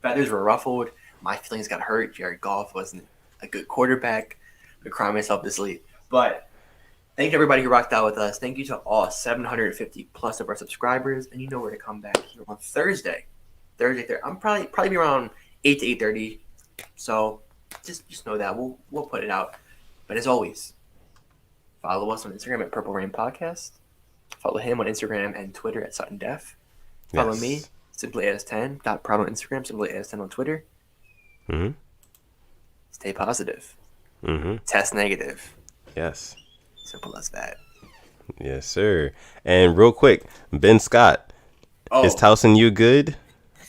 Speaker 1: feathers were ruffled. My feelings got hurt. Jared Goff wasn't a good quarterback. I cry myself to sleep. But thank you everybody who rocked out with us. Thank you to all 750 plus of our subscribers. And you know where to come back here on Thursday. I'm probably be around 8 to 8:30. So just know that we'll put it out. But as always, follow us on Instagram at Purple Rain Podcast. Follow him on Instagram and Twitter at Sutton Def. Follow me, Simply AS10. Proud on Instagram, Simply AS10 on Twitter.
Speaker 2: Mm-hmm.
Speaker 1: Stay positive.
Speaker 2: Mm-hmm.
Speaker 1: Test negative.
Speaker 2: Yes.
Speaker 1: Simple as that.
Speaker 2: Yes, sir. And real quick, Ben Scott, is Towson you good?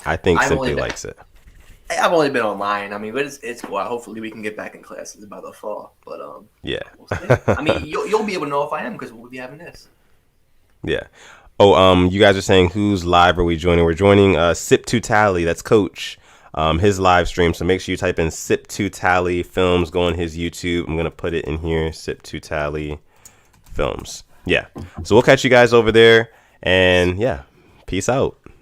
Speaker 2: I think Simply likes it.
Speaker 1: I've only been online. I mean, but it's cool. Hopefully, we can get back in classes by the fall. But
Speaker 2: yeah.
Speaker 1: We'll see. I mean, you'll be able to know if I am because we'll be having this.
Speaker 2: Yeah. Oh, you guys are saying whose live are we joining? We're joining Sip to Tally. That's Coach. His live stream. So make sure you type in Sip to Tally Films. Go on his YouTube. I'm gonna put it in here. Sip to Tally Films. Yeah. So we'll catch you guys over there. And yeah, peace out.